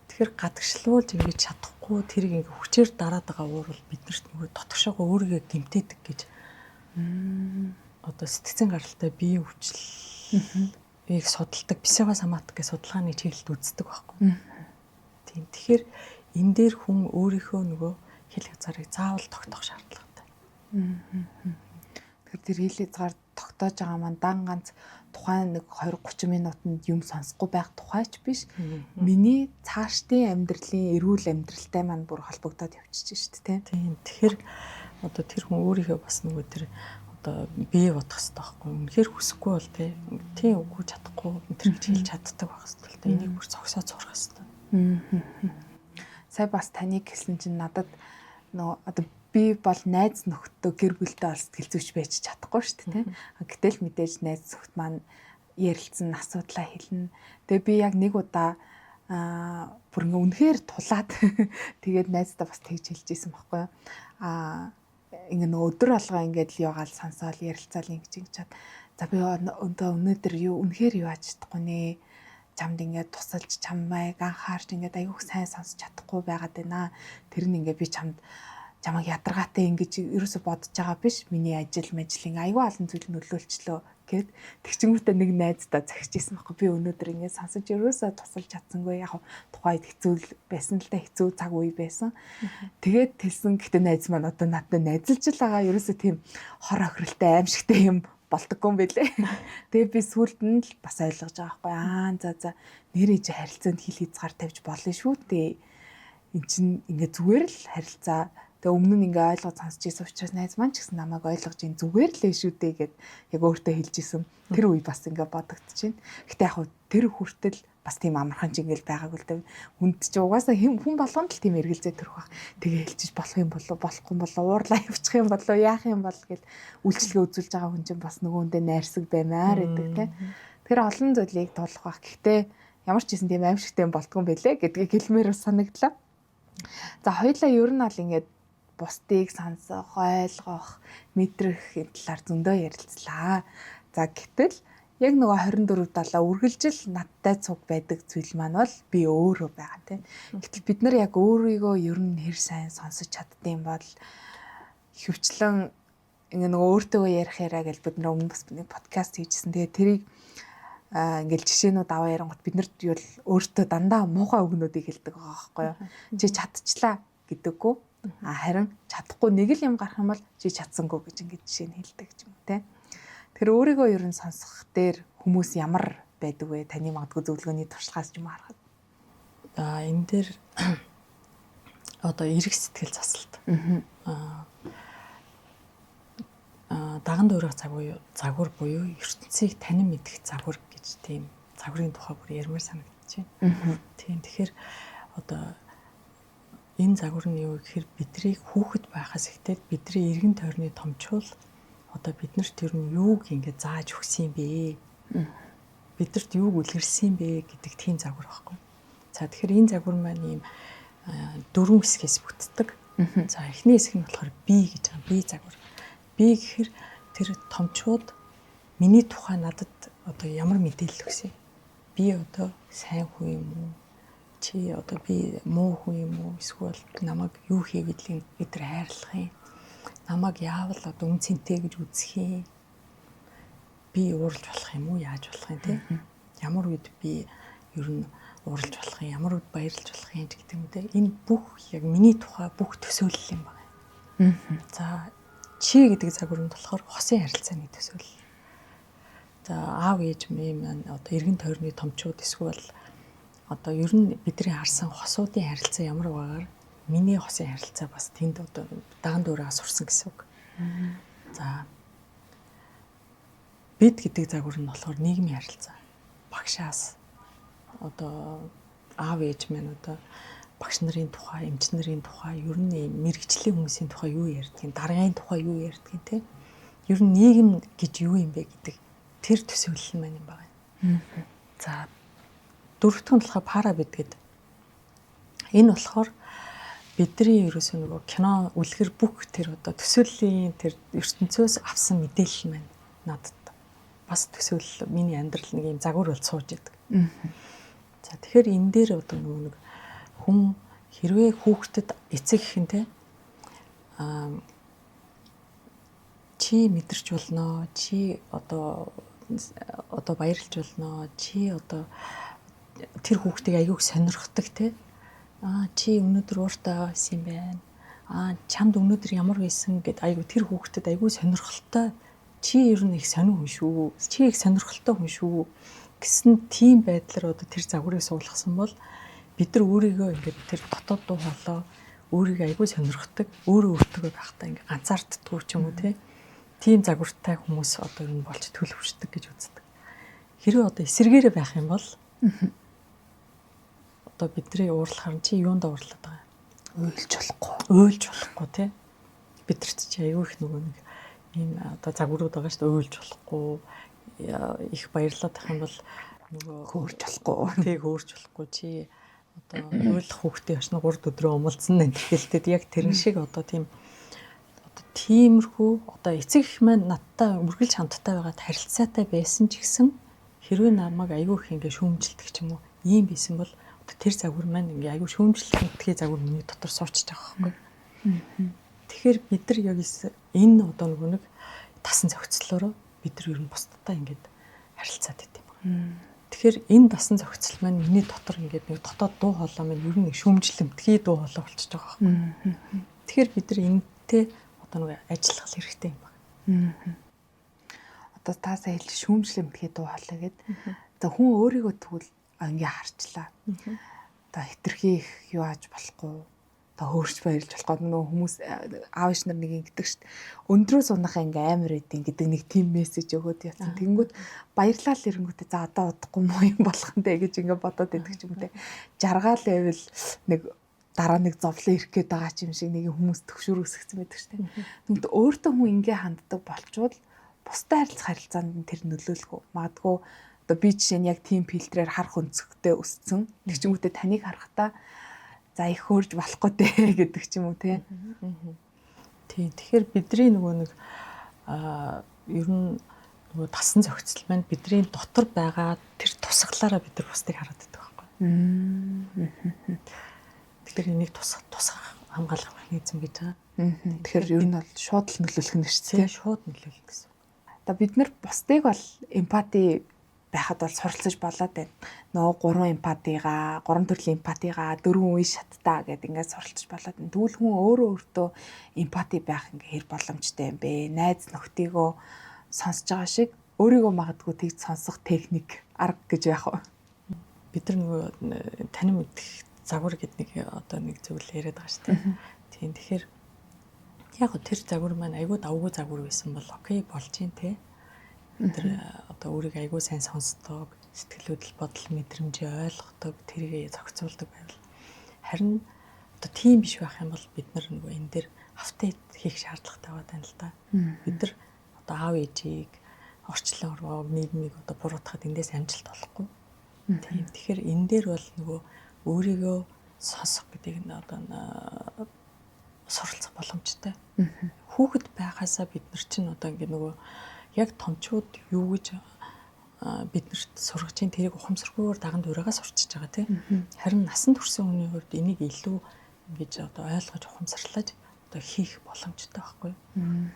Тэгэхээр гадагшлуулж ингэж чадахгүй тэрийг ингээ хүчээр дараад байгаа уур бол биднэрт нөгөө дотгошоогоо өөрийгөө гэмтээдэг гэж одоо сэтгцэн гаралтай биеийн хүчлийг судалдаг психосоматик гэх судалгааны чиглэлд үздэг байхгүй. Тийм тэгэхээр энэ дээр хүн өөрийнхөө нөгөө хэл хязгаарыг заавал тогтоох шаардлагатай. Тэгэхээр тэр хэл хязгаар тогтоож байгаа маань дан ганц тухайн нэг 20-30 минутанд юм сонсохгүй байх тухайч биш. Миний цаашдын амьдралын эрүүл амьдралтай маань бүр холбогдоод явчихж шүү дээ, тийм. Тэгэхээр одоо тэр хүн өөрийнхөө бас нөгөө тэр одоо бие бодох хэрэгтэй байхгүй. Үнэхээр хүсэхгүй бол тийм үгүй чадахгүй тэр гэж хэлж чаддаг байх хэрэгтэй. Энийг бүр зогсоод сурах хэрэгтэй. Сая бас таныг хэлсэн чинь надад нөгөө одоо би бол найз нөхдөд гэр бүлтэй бол сэтгэл зүйч байж чадахгүй шүү дээ. Гэтэл мэдээж найз нөхд маань ярилцсан асуудлаа хэлнэ. Тэгээ би яг нэг удаа бүр ингээ үнэхээр тулаад тэгээд найздаа бас тэгж хэлж ийсэн байхгүй юу. Ингээ нөгөө өдөр алгаа ингээд л яваал сонсоол ярилцаал ингэж чад. За би өнөөдөр юу үнэхээр юу аж чадахгүй нэ. Чамд ингээд тусалж чамайг анхаарч ингээд аюух сайн сонсож чадахгүй байгаад байна. Тэр нь ингээ би чамайг ядаргаатай ингэж ерөөсө бодож байгаа биш. Миний ажлын аюу олон зүйл нөлөөлчлөө гэд тэгчингүүтээ нэг найздаа захижсэн байхгүй. Би өнөөдөр ингэ сонсож ерөөсө тусалж чадсангүй. Яг тухайд хэцүү байсан л да, хэцүү цаг үе байсан. Тэгээд хэлсэн гэхдээ найз маань одоо надад найзалж л байгаа. Ерөөсө тийм хор охиролтой аимшигтэй юм болдоггүй юм бэлээ. Тэгээд би сүүлд нь л бас ойлгож байгаа байхгүй. За нэрээ харилцаанд хил хязгаар тавьж болно шүү дээ. Энд чинь ингэ зүгээр л харилцаа. Тэгээ өмнө нь ингээ ойлгож сонсч ийсэн учраас найз маань ч гэсэн намайг ойлгож ин зүгээр л шүү дээ гэд яг өөртөө хэлж исэн. Тэр үе бас ингээ бодогдчихээн. Гэтэ яг тэр хүртэл бас тийм амархан ч ингээл байгаагүй л дээ. Хүнд чи угаасаа хүн болгонд л тийм эргэлзээ төрөх бах. Тэгээ хэлчих болох юм болов болохгүй юм болов уурлаа явуучих юм болов яах юм бол гэл үйлчлэгээ үзүүлж байгаа хүн чинь бас нөгөөндөө найрсаг баймаар гэдэг тийм. Тэр олон зүйлийг тулах бах. Гэхдээ ямар ч гэсэн тийм аимшигтэй юм болтгүй юм бэлээ гэдгийг хэлмээр санагдлаа. За хоёлаа ер нь бол ингээд бусдыг сонсох, ойлгох, мэдрэх энэ талаар зөндөө ярилцлаа. За гэтэл яг нөгөө 24/7 үргэлжил надтай цуг байдаг зүйл маань бол би өөрөө байгаа тийм. Гэтэл бид нар яг өөрийгөө ер нь хэр сайн сонсож чаддсан бол хөвчлэн ингээ нөгөө өөртөө ярих яриа гэж бид нэр өмнө бас нэг подкаст хийжсэн. Тэгээ тэрийг ингээл жишээнүүд аваа ярангууд бид нарт юу л өөртөө дандаа муухай үгнүүдийг хэлдэг байгаа байхгүй юу. Чи чадчихлаа гэдэггүй. Харин чадахгүй нэг л юм гарах юм бол чи чадсангүй гэж ингээд жишээ нь хэлдэг юм те. Тэгэхээр өөрийгөө ер нь сонсох дээр хүмүүс ямар байдаг вэ? Таны магадгүй зөвлөгөөний туршлагаас ч юм харахад. Энэ дээр одоо эрх сэтгэл засалт. Даган дуурах загвар буюу ертөнцийг танин мэдэх загвар гэж тийм загварын тухай бүр ярмаар санагдаж байна. Тийм тэгэхээр одоо энэ загвар нь юу гэхээр бидрийг хүүхэд байхаас ихтэй бидний эргэн тойрны томчуул одоо биднэрт ер нь юуг ингэ зааж өгсөн юм бэ? Бидэрт юуг үлгэрсэн бэ гэдэг тийм загвар байхгүй. За тэгэхээр энэ загвар маань ийм 4 хэсгээс бүтдэг. За эхний хэсэг нь болохоор би гэж байгаа. Би загвар. Би гэхээр тэр томчууд миний тухай надад одоо ямар мэдээлэл өгсөн. Би одоо сайн хүн юм уу? Чи одоо би муу хүн юм уу? Эсвэл намайг юу хийгээдгийг өдр хайрлах юм. Намайг яавал одоо үнцэнтэй гэж үзэх юм. Би ууралж болох юм уу? Яаж болох юм те? Ямар үед би ер нь ууралж болох юм, ямар үед баярлж болох юм гэдэг юм те. Энэ бүх яг миний тухай бүх төсөөлөл юм байна. За чи гэдэг загваранд болохоор хосын харилцааны төсөөлөл. За аав ээж маань одоо эргэн тойрны томчууд эсвэл одоо ер нь бидний харсан хосуудын харилцаа ямар байгаагаар миний хосын харилцаа бас тэнд одоо даган дуурайгаа сурсан гэсэн үг. За бид гэдэг загвар нь болохоор нийгмийн харилцаа. Багшаас одоо аав ээж маань одоо багш нарын тухай, эмч нарын тухай, ер нь мэрэгчлийн хүмүүсийн тухай юу ярьдгийг, даргын тухай юу ярьдгийг те. Ер нь нийгэм гэж юу юм бэ гэдэг тэр төсөөлөл маань юм байна. За дөрөвтөн болохоор пара бидгээд. Энэ болохоор бидний ерөөсөө нөгөө кино үлгэр бүх тэр одоо төсөөллийн тэр ертөнцөөс авсан мэдээлэл маань надад бас төсөөлөл миний амьдрал нэг юм загвар бол сууж идэг. За тэгэхээр энэ дээр одоо нэг хүн хэрвээ хүүхдэд эцэг ихэнтэй чи мэдэрч болно, чи одоо баярлж болно, чи одоо тэр хүүхдийг аягүй сонирхдаг те. Чи өнөөдөр ууртай байсан юм байна. Чамд өнөөдөр ямар байсан гэд аягүй тэр хүүхдэд аягүй сонирхолтой. Чи ер нь их сонир хүн шүү. Чи их сонирхолтой хүн шүү гэсэн тийм байдлаар одоо тэр загварыг суулгасан бол бид нар өөрийгөө ингээд тэр дотоод дуу хоолой өөрийгөө аягүй сонирхдаг, өөрөө өөртөө байхдаа ингээд ганцаарддаггүй ч юм уу тийм загвартай хүмүүс одоо ер нь болж төлөвшдөг гэж үздэг. Хэрвээ одоо эсэргээрээ байх юм бол одоо бидний уурлахаар чи юунд уурлаад байгаа юм? Уйлж болохгүй тий. Бидэрт чи аягүй их нөгөө нэг ийм одоо загварууд байгаа шүү дээ. Уйлж болохгүй, их баярлаад ах юм бол нөгөө хөөрж болохгүй. Тэг хөөрж болохгүй чи одоо уйлах хүүхдээ очно 3 өдрөө умалцсан нэг тэлтэд яг тэрэн шиг одоо тийм одоо тиймэрхүү одоо эцэг их маань надтай үргэлж хамттай байгаад харилцаатай байсан ч гэсэн хэрвээ намайг аягүй их ингээ шүүмжилдэг ч юм уу ийм байсан бол тэр загвар маань ингээ аягүй шүүмжлэхний загвар миний дотор суучж байгаа байхгүй. Тэгэхээр бид нар яг энэ одоо нэг тасан зохицлоороо бид нар ер нь бусдтай ингээд харилцаад байт юм. Тэгэхээр энэ дасан зохицол маань миний дотор ингээд нэг дотоод дуу хоолой маань ер нь нэг шүүмжлэмтгий дуу хоолой болчихж байгаа байхгүй. Тэгэхээр бид нар энэтэй одоо нэг ажиллах хэрэгтэй юм байна. Одоо та сая хэлж шүүмжлэмтгий дуу хоолой гэдэг. За хүн өөрийгөө тэгвэл ингээ харчлаа. Одоо хитрхи их юу ааж болохгүй. Одоо хөөрч баярлж болохгүй нөө хүмүүс аав иш нар нэг ингэдэг шүү дээ. Өндрөө сунах ингээ амар эдийн гэдэг нэг тим мессеж өгөөд явсан. Тэнгүүд баярлал ирэнгүүтээ за одоо удахгүй муу юм болох нь дээ гэж ингээ бодоод идэг ч юм те. Жаргаал байвал нэг дараа нэг зовлон ирэх гээд байгаа ч юм шиг нэг хүмүүс төгшөр өсгсөн байдаг шүү дээ. Тэгмэд өөртөө хүн ингээ ханддаг болчвол бусдад харилцаанд тэр нөлөөлөхгүй. Магадгүй одоо би жишээ нь яг тийм фильтрээр харах өнцгтэй өссөн. Тэг ч юм уу те таныг харахтаа за их хөөрж болохгүй дээ гэдэг ч юм уу те. Тийм. Тэгэхээр бидний нөгөө нэг ер нь нөгөө тасан зохицол маань бидний дотор байгаа тэр тусгалаараа бид нар бусдыг хараад байдаг байхгүй. Тэгэхээр энийг тусгах хамгаалах механизм гэж байгаа. Тэгэхээр ер нь бол шууд л нөлөөлөх нь шүү дээ. Шууд нөлөөлнө гэсэн. Одоо бид нар бусдыг бол эмпати байхад бол суралцаж болоод байна. Нөгөө 3 эмпатигаа, 3 төрлийн эмпатигаа, 4 үе шаттай гэдэг ингээд суралцаж болоод байна. Тэгвэл хүн өөрөө өөртөө эмпати байх ингээ хэр боломжтой юм бэ? Найз нөхдийгөө сонсож байгаа шиг өөрийгөө магадгүй тэгж сонсох техник, арга гэж яах вэ? Бид нар нөгөө танин мэдэх загвар гэдэг нэг зүйл яриад байгаа шүү дээ. Тийм тэгэхээр яг тэр загвар маань айгүй давгүй загвар байсан бол окей болж юм те. Тэр одоо өөрийгөө айгүй сайн сонсдог, сэтгэл хөдлөл бодол мэдрэмжээ ойлгодог, тэрийг зохицуулдаг байвал харин одоо тийм биш байх юм бол бид нар нөгөө энэ дээр апдейт хийх шаардлагатай байна л да. Бид нар одоо аав ээжийг орчлон орвоо нийгмийг одоо буруутахад эндээс амжилт олохгүй. Тийм тэгэхээр энэ дээр бол нөгөө өөрийгөө сонсох гэдэг нь одоо суралцах боломжтой. Хүүхэд байхасаа бид нар чинь одоо ингээ нөгөө яг томчууд юу гэж биднэрт сургаж чинь тэрийг ухамсаргүйгээр даганд ураагаа сурчиж байгаа тийм. Харин насан туршсан хүний хувьд энийг илүү ингэж одоо ойлгож ухамсарлаж одоо хийх боломжтой байхгүй.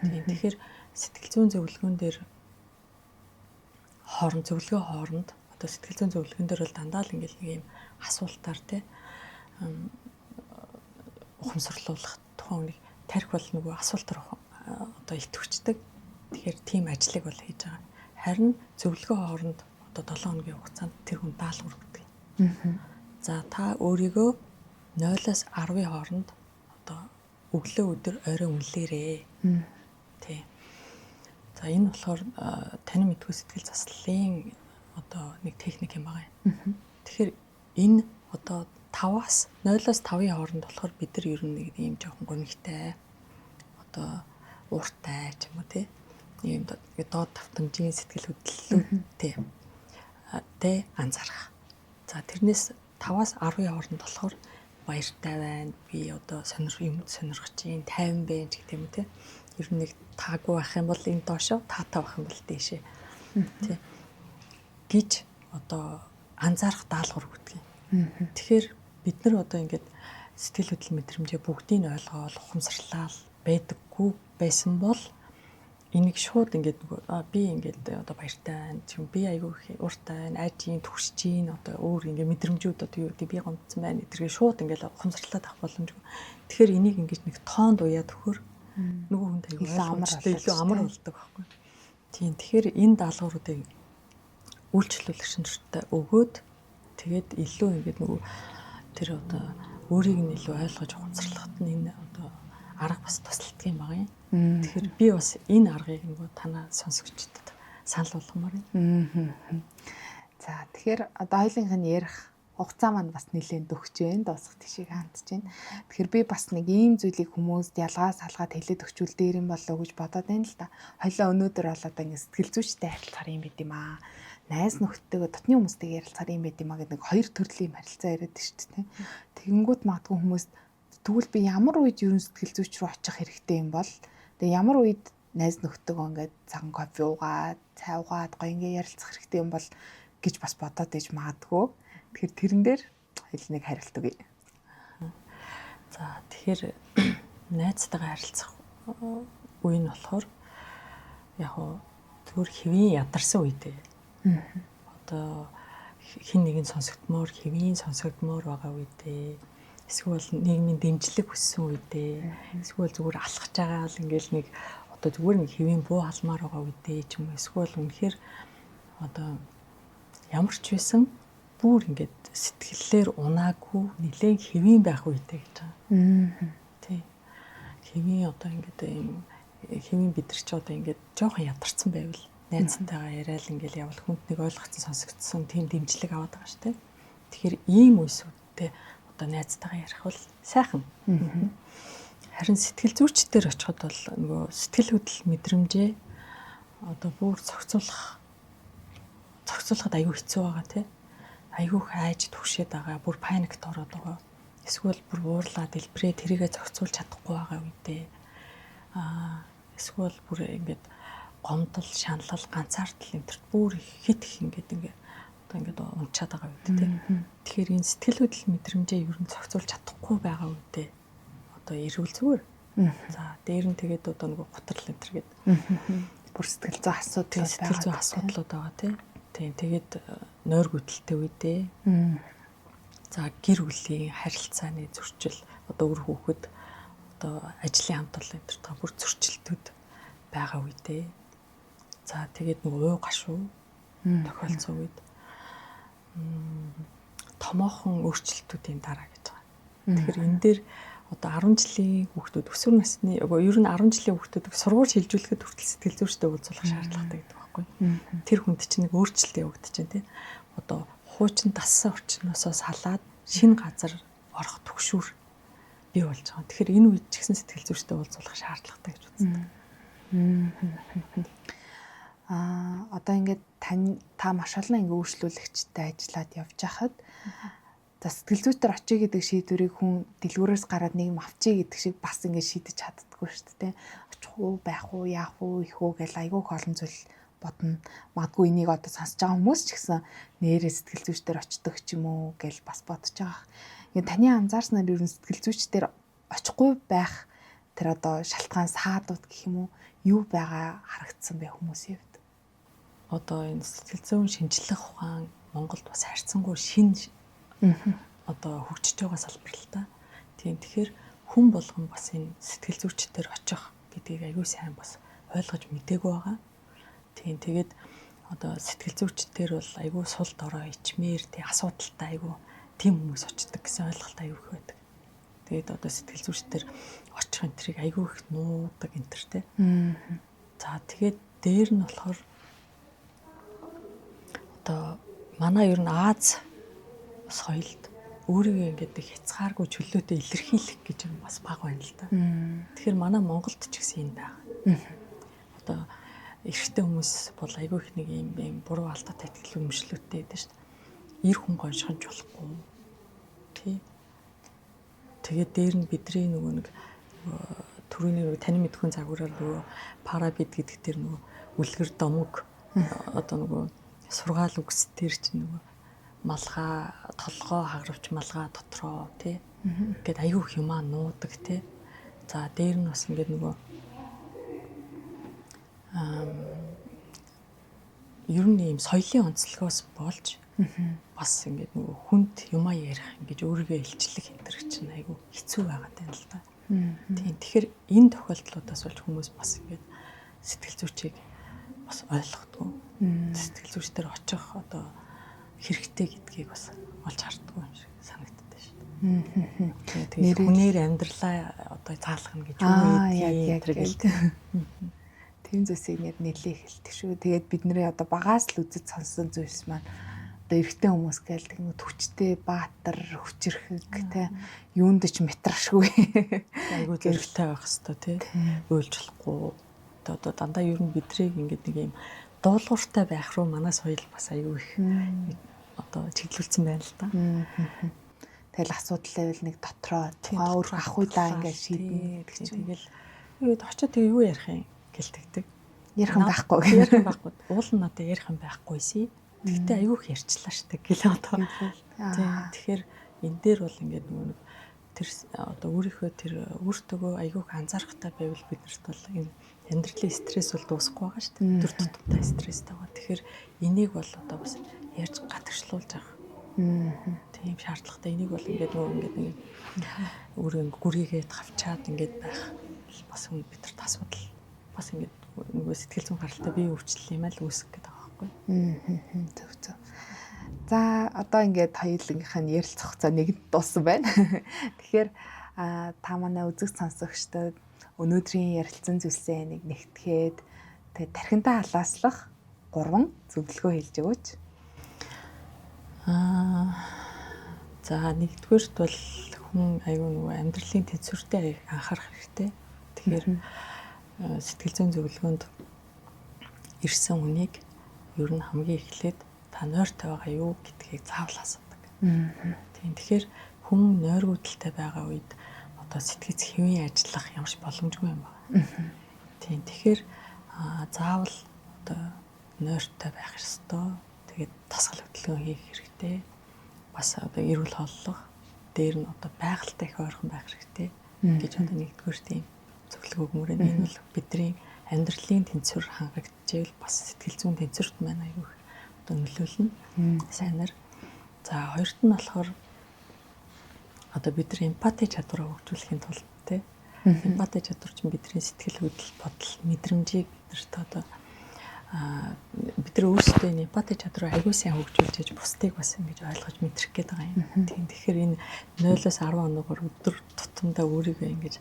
Тийм тэгэхээр сэтгэл зүйн зөвлөгөөн дээр зөвлөгөө хооронд одоо сэтгэл зүйн зөвлөгөөн дээр бол дандаа л ингээл нэг юм асуултаар тийм ухамсарлуулах тухайн үнийг тарих бол нөгөө асуултаар одоо идэвхждэг. Тэгэхээр тийм ажлыг бол хийж байгаа. Харин зөвлөгөө хооронд одоо 7 хоногийн хугацаанд тэр хүн даалгавар өгдөг. За та өөрийгөө 0-10 хооронд одоо өглөө өдөр орой үнэлээрээ. Тий. За энэ болохоор танин мэдгүй сэтгэл заслалын одоо нэг техник юм байгаа юм. Тэгэхээр энэ одоо 5-аас 0-5-ын хооронд болохоор бид нар ер нь нэг юм жоохон гонигтай одоо ууртай ч юм уу тий. Ийм доод давтамжийн сэтгэл хөдлөлүүдтэй тэ анзаарах. За тэрнээс 5-аас 10-ын хооронд болохоор баяртай байна. Би одоо сонирхож чинь 50 байна ч гэдэг юм те. Ер нь нэг таагүй байх юм бол энэ доошо, таатай байх юм бол дээшээ. Тэ. Гэж одоо анзаарах даалгавар өгдөг юм. Тэгэхээр бид нар одоо ингээд сэтгэл хөдлөл мэдрэмжээ бүгдийг нь ойлгоод ухамсарлал байдаггүй байсан бол энийг шууд ингээд би ингээд одоо баяртай байна. Чи би айгүй уртай байна. Ажийн төгсөж чинь одоо өөр ингээд мэдрэмжүүд одоо юу гэдэг би гомдсон байна. Эдгээр шууд ингээд ухамсарлаад авах боломжгүй. Тэгэхээр энийг ингээд нэг тоонд уяад өгөхөр нөгөө хүнд айгүй ойлгомжтой илүү амар болдог байхгүй. Тийм. Тэгэхээр энэ даалгавруудыг үйлчлүүлэгч нартай өгөөд тэгээд илүү ингээд нөгөө тэр одоо өөрийг нь илүү ойлгож ухамсарлахад нь энэ одоо арга бас тусалдаг юм байна. Тэгэхээр би бас энэ аргыг нөгөө танаа сонсогчдод санал болгомоор байна. За тэгэхээр одоо хоёулынх нь ярих хугацаа маань бас нэлээд өгч байна. Дуусах тишийг хандж байна. Тэгэхээр би бас нэг ийм зүйлийг хүмүүст ялгаа салгаад хэлээд өгчүүл дээр юм болоо гэж бодоод байна л да. Хоёлаа өнөөдөр бол одоо ингэ сэтгэл зүйчтэй харилцахаар юм байт юм аа. Найз нөхдөдөө дотны хүмүүстэйгээ ярилцахаар юм байт юм аа гэдэг нэг хоёр төрлийн харилцаа яриад шүү дээ. Тэгэнгүүт магадгүй хүмүүс тэгвэл би ямар үед ерөн сэтгэл зүйч рүү очих хэрэгтэй юм бол тэгээ ямар үед найз нөхдөдөө ингээд цагаан кофе уугаад, цай уугаад гоё ингээ ярилцах хэрэгтэй юм бол гэж бас бодоод иж магадгүй. Тэгэхээр тэрэн дээр хэлнийг хариулт өгье. За тэгэхээр найзтайгаа харилцах үе нь болохоор яг хөө зүгээр хэвийн ядарсан үедээ. Одоо хин нэг нь сонсогдмоор, хэвийн сонсогдмоор байгаа үедээ. Эсвэл нийгмийн дэмжлэг хүссэн үедээ. Эсвэл зүгээр алхаж байгаа л ингээл нэг одоо зүгээр нэг хэвийн буу халмаар байгаа үедээ ч юм уу. Эсвэл үнэхээр одоо ямар ч байсан бүр ингээд сэтгэлээр унаагүй нэлээд хэвийн байх үедээ гэж байгаа. Тий. Хэвийн одоо ингээд юм хэвийн бид нар ч одоо ингээд жоохон ядарсан байвал найзтайгаа яриад ингээл явал хүнд нэг ойлгоцсон сонсогдсон тийм дэмжлэг аваад байгаа шүү дээ. Тэгэхээр ийм үеисүүдтэй одоо найзтайгаа ярих бол сайхан. Харин сэтгэл зүйчдэр очиход бол нөгөө сэтгэл хөдлөл мэдрэмжээ одоо бүр зохицуулахад аюу хэцүү байгаа тий. Аюу хайж түгшээд байгаа, бүр паникт ороод байгаа. Эсвэл бүр уурлаад дэлбэрээ тэрийгэ зохицуулж чадахгүй байгаа үедээ. Эсвэл бүр ингээд гомдол, шаналл, ганцаардал энтерт бүр хит их ингээд одоо ингээд унчаад байгаа үед тий. Тэгэхээр энэ сэтгэл хөдлөл мэдрэмжээ ер нь зохицуулж чадахгүй байгаа үедээ одоо эрүүл зүгээр. За дээр нь тэгээд одоо нөгөө готрол энэ төр гээд бүр сэтгэл зүйн асуудал сэтгэл зүйн асуудлууд байгаа тийм. Тэгээд нойр гүйдэлтэй үедээ за гэр бүлийн харилцааны зөрчил одоо өөр хүүхэд одоо ажлын хамт олон энэ төр бүр зөрчилтүүд байгаа үедээ за тэгээд нөгөө уу гашуу тохиолдсон үед томоохон өөрчлөлтүүдийн дараа гэж байгаа. Тэгэхээр энэ дээр одоо 10 жилийн хүүхдүүд өсвөр насны ер нь 10 жилийн хүүхдүүдийг сургууль шилжүүлэхэд хүртэл сэтгэл зүйчтэй уулзуулах шаардлагатай гэдэг байхгүй. Тэр хүнд чинь нэг өөрчлөлт явагдаж байна тийм. Одоо хуучин дассан орчноосоо салаад шинэ газар орох төгшүүр бий болж байгаа. Тэгэхээр энэ үед ч гэсэн сэтгэл зүйчтэй уулзуулах шаардлагатай гэж үздэг. Одоо ингээд та маш олон ингээ өөрчлөлөгчтэй ажиллаад явж хахад за сэтгэл зүйчээр очие гэдэг шийдвэрийг хүн дэлгүүрээс гараад нэг юм авчие гэдэг шиг бас ингээ шийдэж чаддаггүй шүү дээ. Очих уу, байх уу, яах уу, их үү гэл айгүй олон зүйл бодно. Магадгүй энийг одоо сонсож байгаа хүмүүс ч гэсэн нэрээ сэтгэл зүйчээр очдог ч юм уу гэл бас бодож байгаа. Ингээ таны анзаарснаар ер нь сэтгэл зүйчдэр очихгүй байх тэр одоо шалтгаан саадууд гэх юм уу юу байгаа харагдсан бэ хүмүүсийн хувьд? Одоо энэ сэтгэл зүйн шинжлэх ухаан Монголд бас харьцангуй шинэ одоо хөгжиж байгаа салбар л та. Тийм тэгэхээр хүн болгон бас энэ сэтгэл зүйчдэр очих гэдгийг аюу сайн бас ойлгож мдээгүй байгаа. Тийм тэгээд одоо сэтгэл зүйчдэр бол аюу сул дорой ичмээр тий асуудалтай аюу тийм хүмүүс очдог гэсэн ойлголт аюу их байдаг. Тэгээд одоо сэтгэл зүйчдэр очих энтрийг аюу их нуудаг энтертэй. За тэгээд дээр нь болохоор одоо манай ер нь Аз соёлд өөрийгөө ингээд хязгааргүй чөлөөтэй илэрхийлэх гэж юм бас баг байна л да. Тэгэхээр манай Монголд ч гэсэн энэ байна. Одоо эрэгтэй хүмүүс бол айгүй их нэг юм буруу алдаатай итгэл өмчлөлттэй байдаг шүү дээ. Ир хүн гоншихонч болохгүй. Тий. Тэгээд дээр нь бидний нөгөө нэг төрөний нөгөө таны мэдхүн загвараар нөгөө парабид гэдэг дээр нөгөө үлгэр домог одоо нөгөө сургаал үгс дээр чинь нөгөө малгай толгой хагравч малгай дотроо тий ингээд аюу их юмаа нуудаг тий. За дээр нь бас ингээд нөгөө ер нь ийм соёлын онцлогоос болж бас ингээд нөгөө хүнд юмаа ярих ингэж өөрийгөө илчлэх энэ төр чинь аюу хэцүү байгаад байна л да. Тийм тэгэхээр энэ тохиолдлуудаас болж хүмүүс бас ингээд сэтгэл зүйчийг бас ойлгохгүй. Сэтгэл зүйчдэр очих одоо хэрэгтэй гэдгийг бас олж харддаг юм шиг санагддаг шүү дээ. Тэгээд хүнээр амьдралаа одоо заалгана гэж юу гэдэг тийм зүйлсийг нэлээ эхэлдэг шүү. Тэгээд бидний одоо багаас л үзэж сонсон зүйлс маань одоо эрэгтэй хүмүүс гээл тийм төвчтэй, баатар, хүчрхэг те юунд ч метрашгүй айгуу зэрэгтэй байх хэвээр тий уйлж болохгүй. Одоо дандаа ер нь бидрийг ингээд нэг юм дуулууртай байх руу манай соёл бас аюу их одоо чиглүүлсэн байна л да. Тэгэл асуудал байвал нэг дотроо өөр ах уйдаа ингээд шийднэ гэдэг чинь. Тэгэл үед очиод тэгээ юу ярих юм гэлтэгдэг. Ярих юм байхгүй. Ярих юм байхгүй. Уул нь одоо ярих юм байхгүйсий. Тэгтээ аюу их ярьчлаа штэ гэлээ одоо. Тэгэхээр энэ дээр бол ингээд нөгөө тэр одоо өөрийнхөө тэр өөртөө аюу их анзаарахтай байвал биднэрт бол энэ амьдралын стресс бол дуусахгүй байгаа шүү дээ. Төр тутамтай стресстэй байгаа. Тэгэхээр энийг бол одоо бас ярьж гадагшлуулж авах. Тийм шаардлагатай. Энийг бол ингээд нэг өөрөө гүрийгээд хавчаад ингээд байх бас бидэрт асуудал бас ингээд нөгөө сэтгэл зүйн гаралтай бие өвчлөл юм аа л үүсэх гэдэг байгаа байхгүй. Зөв. За одоо ингээд хоёулынхаа нь ярилцах хугацаа нэгэд дууссан байна. Тэгэхээр та манай үзэг сонсогчдод өнөөдрийн ярилцсан зүйлсээ нэгтгэхэд тэгээд тархинтаа халааслах 3 зөвлөгөө хэлж өгөөч. За нэгдүгээрт бол хүн аюу нөгөө амьдралын тэнцвэртэй анхаарах хэрэгтэй. Тэгэхээр сэтгэл зүйн зөвлөгөөнд ирсэн хүнийг ер нь хамгийн эхлээд та нойртой байгаа юу гэдгийг заавал асуудаг. Тийм тэгэхээр хүн нойргуудалтай байгаа үед одоо сэтгэц хэвийн ажиллах ямарч боломжгүй юм байна. Тийм тэгэхээр заавал одоо нойртой байх ёстой. Тэгээд тасгал хөдөлгөөн хийх хэрэгтэй. Бас одоо эрүүл хооллох дээр нь одоо байгальтай их ойрхон байх хэрэгтэй. гэж одоо нэгдүгээр тийм зөвлөгөө өгмөр. Энэ бол бидний амьдралын тэнцвэр хангагдчихвэл бас сэтгэл зүйн тэнцвэрт маань аюул их одоо нөлөөлнө. Сайнаар. За хоёрт нь болохоор одоо бидний эмпати чадвараа хөгжүүлэхийн тулд тий эмпати чадвар чинь бидний сэтгэл хөдлөл бодол мэдрэмжийг бидэрт одоо бид нар өөрсдөө энэ эмпати чадвараа аягүй сайн хөгжүүлж иж бусдыг бас ингэж ойлгож мэдрэх гээд байгаа юм. Тийм тэгэхээр энэ 0-10 хоногор өдөр тутамдаа өөрийгөө ингэж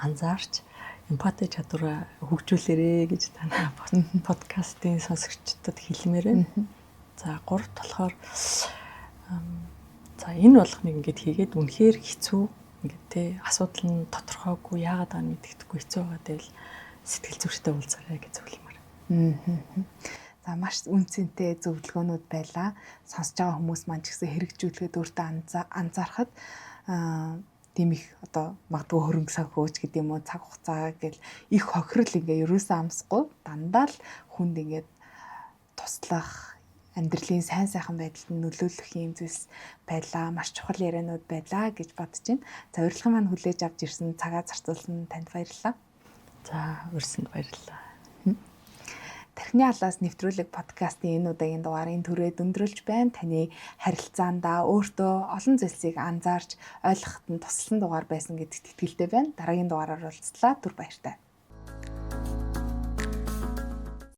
анзаарч эмпати чадвараа хөгжүүлээрэ гэж танай подкастын сонсогчдод хэлмээр байна. За 3-т болохоор за энэ болгоныг ингэж хийгээд үнэхээр хэцүү ингээд те асуудал нь тодорхойгүй яагаад байгаа нь мэддэхгүй хэцүү байгаа дээл сэтгэл зүрхтэй уулзаарай гэж зөвлөмөр. За маш үнцэнтэй зөвлөгөөнүүд байлаа. Сонсож байгаа хүмүүс маань ч гэсэн хэрэгжүүлэхэд өөртөө анзаархад тийм их одоо магадгүй хөрөнгө санхүүж гэдэг юм уу цаг хугацаа гэл их хохирол ингээ ерөөсөө амсахгүй дандаа л хүнд ингээд туслах амьдралын сайн сайхан байдалд нөлөөлөх юм зүйлс байлаа. Маш чухал яриануд байлаа гэж бодож байна. За урилгын маань хүлээж авч ирсэн цагаа зарцуулсан танд баярлалаа. За урьсанд баярлалаа. Тархины алаас нэвтрүүлэг подкастын энэ удаагийн дугаарыг түрээд өндөрлж байна. Таны харилцаандаа өөртөө олон зүйлсийг анзаарч ойлгоход нь тусалсан дугаар байсан гэдэгт итгэлтэй байна. Дараагийн дугаараар уулзлаа. Түр баяртай.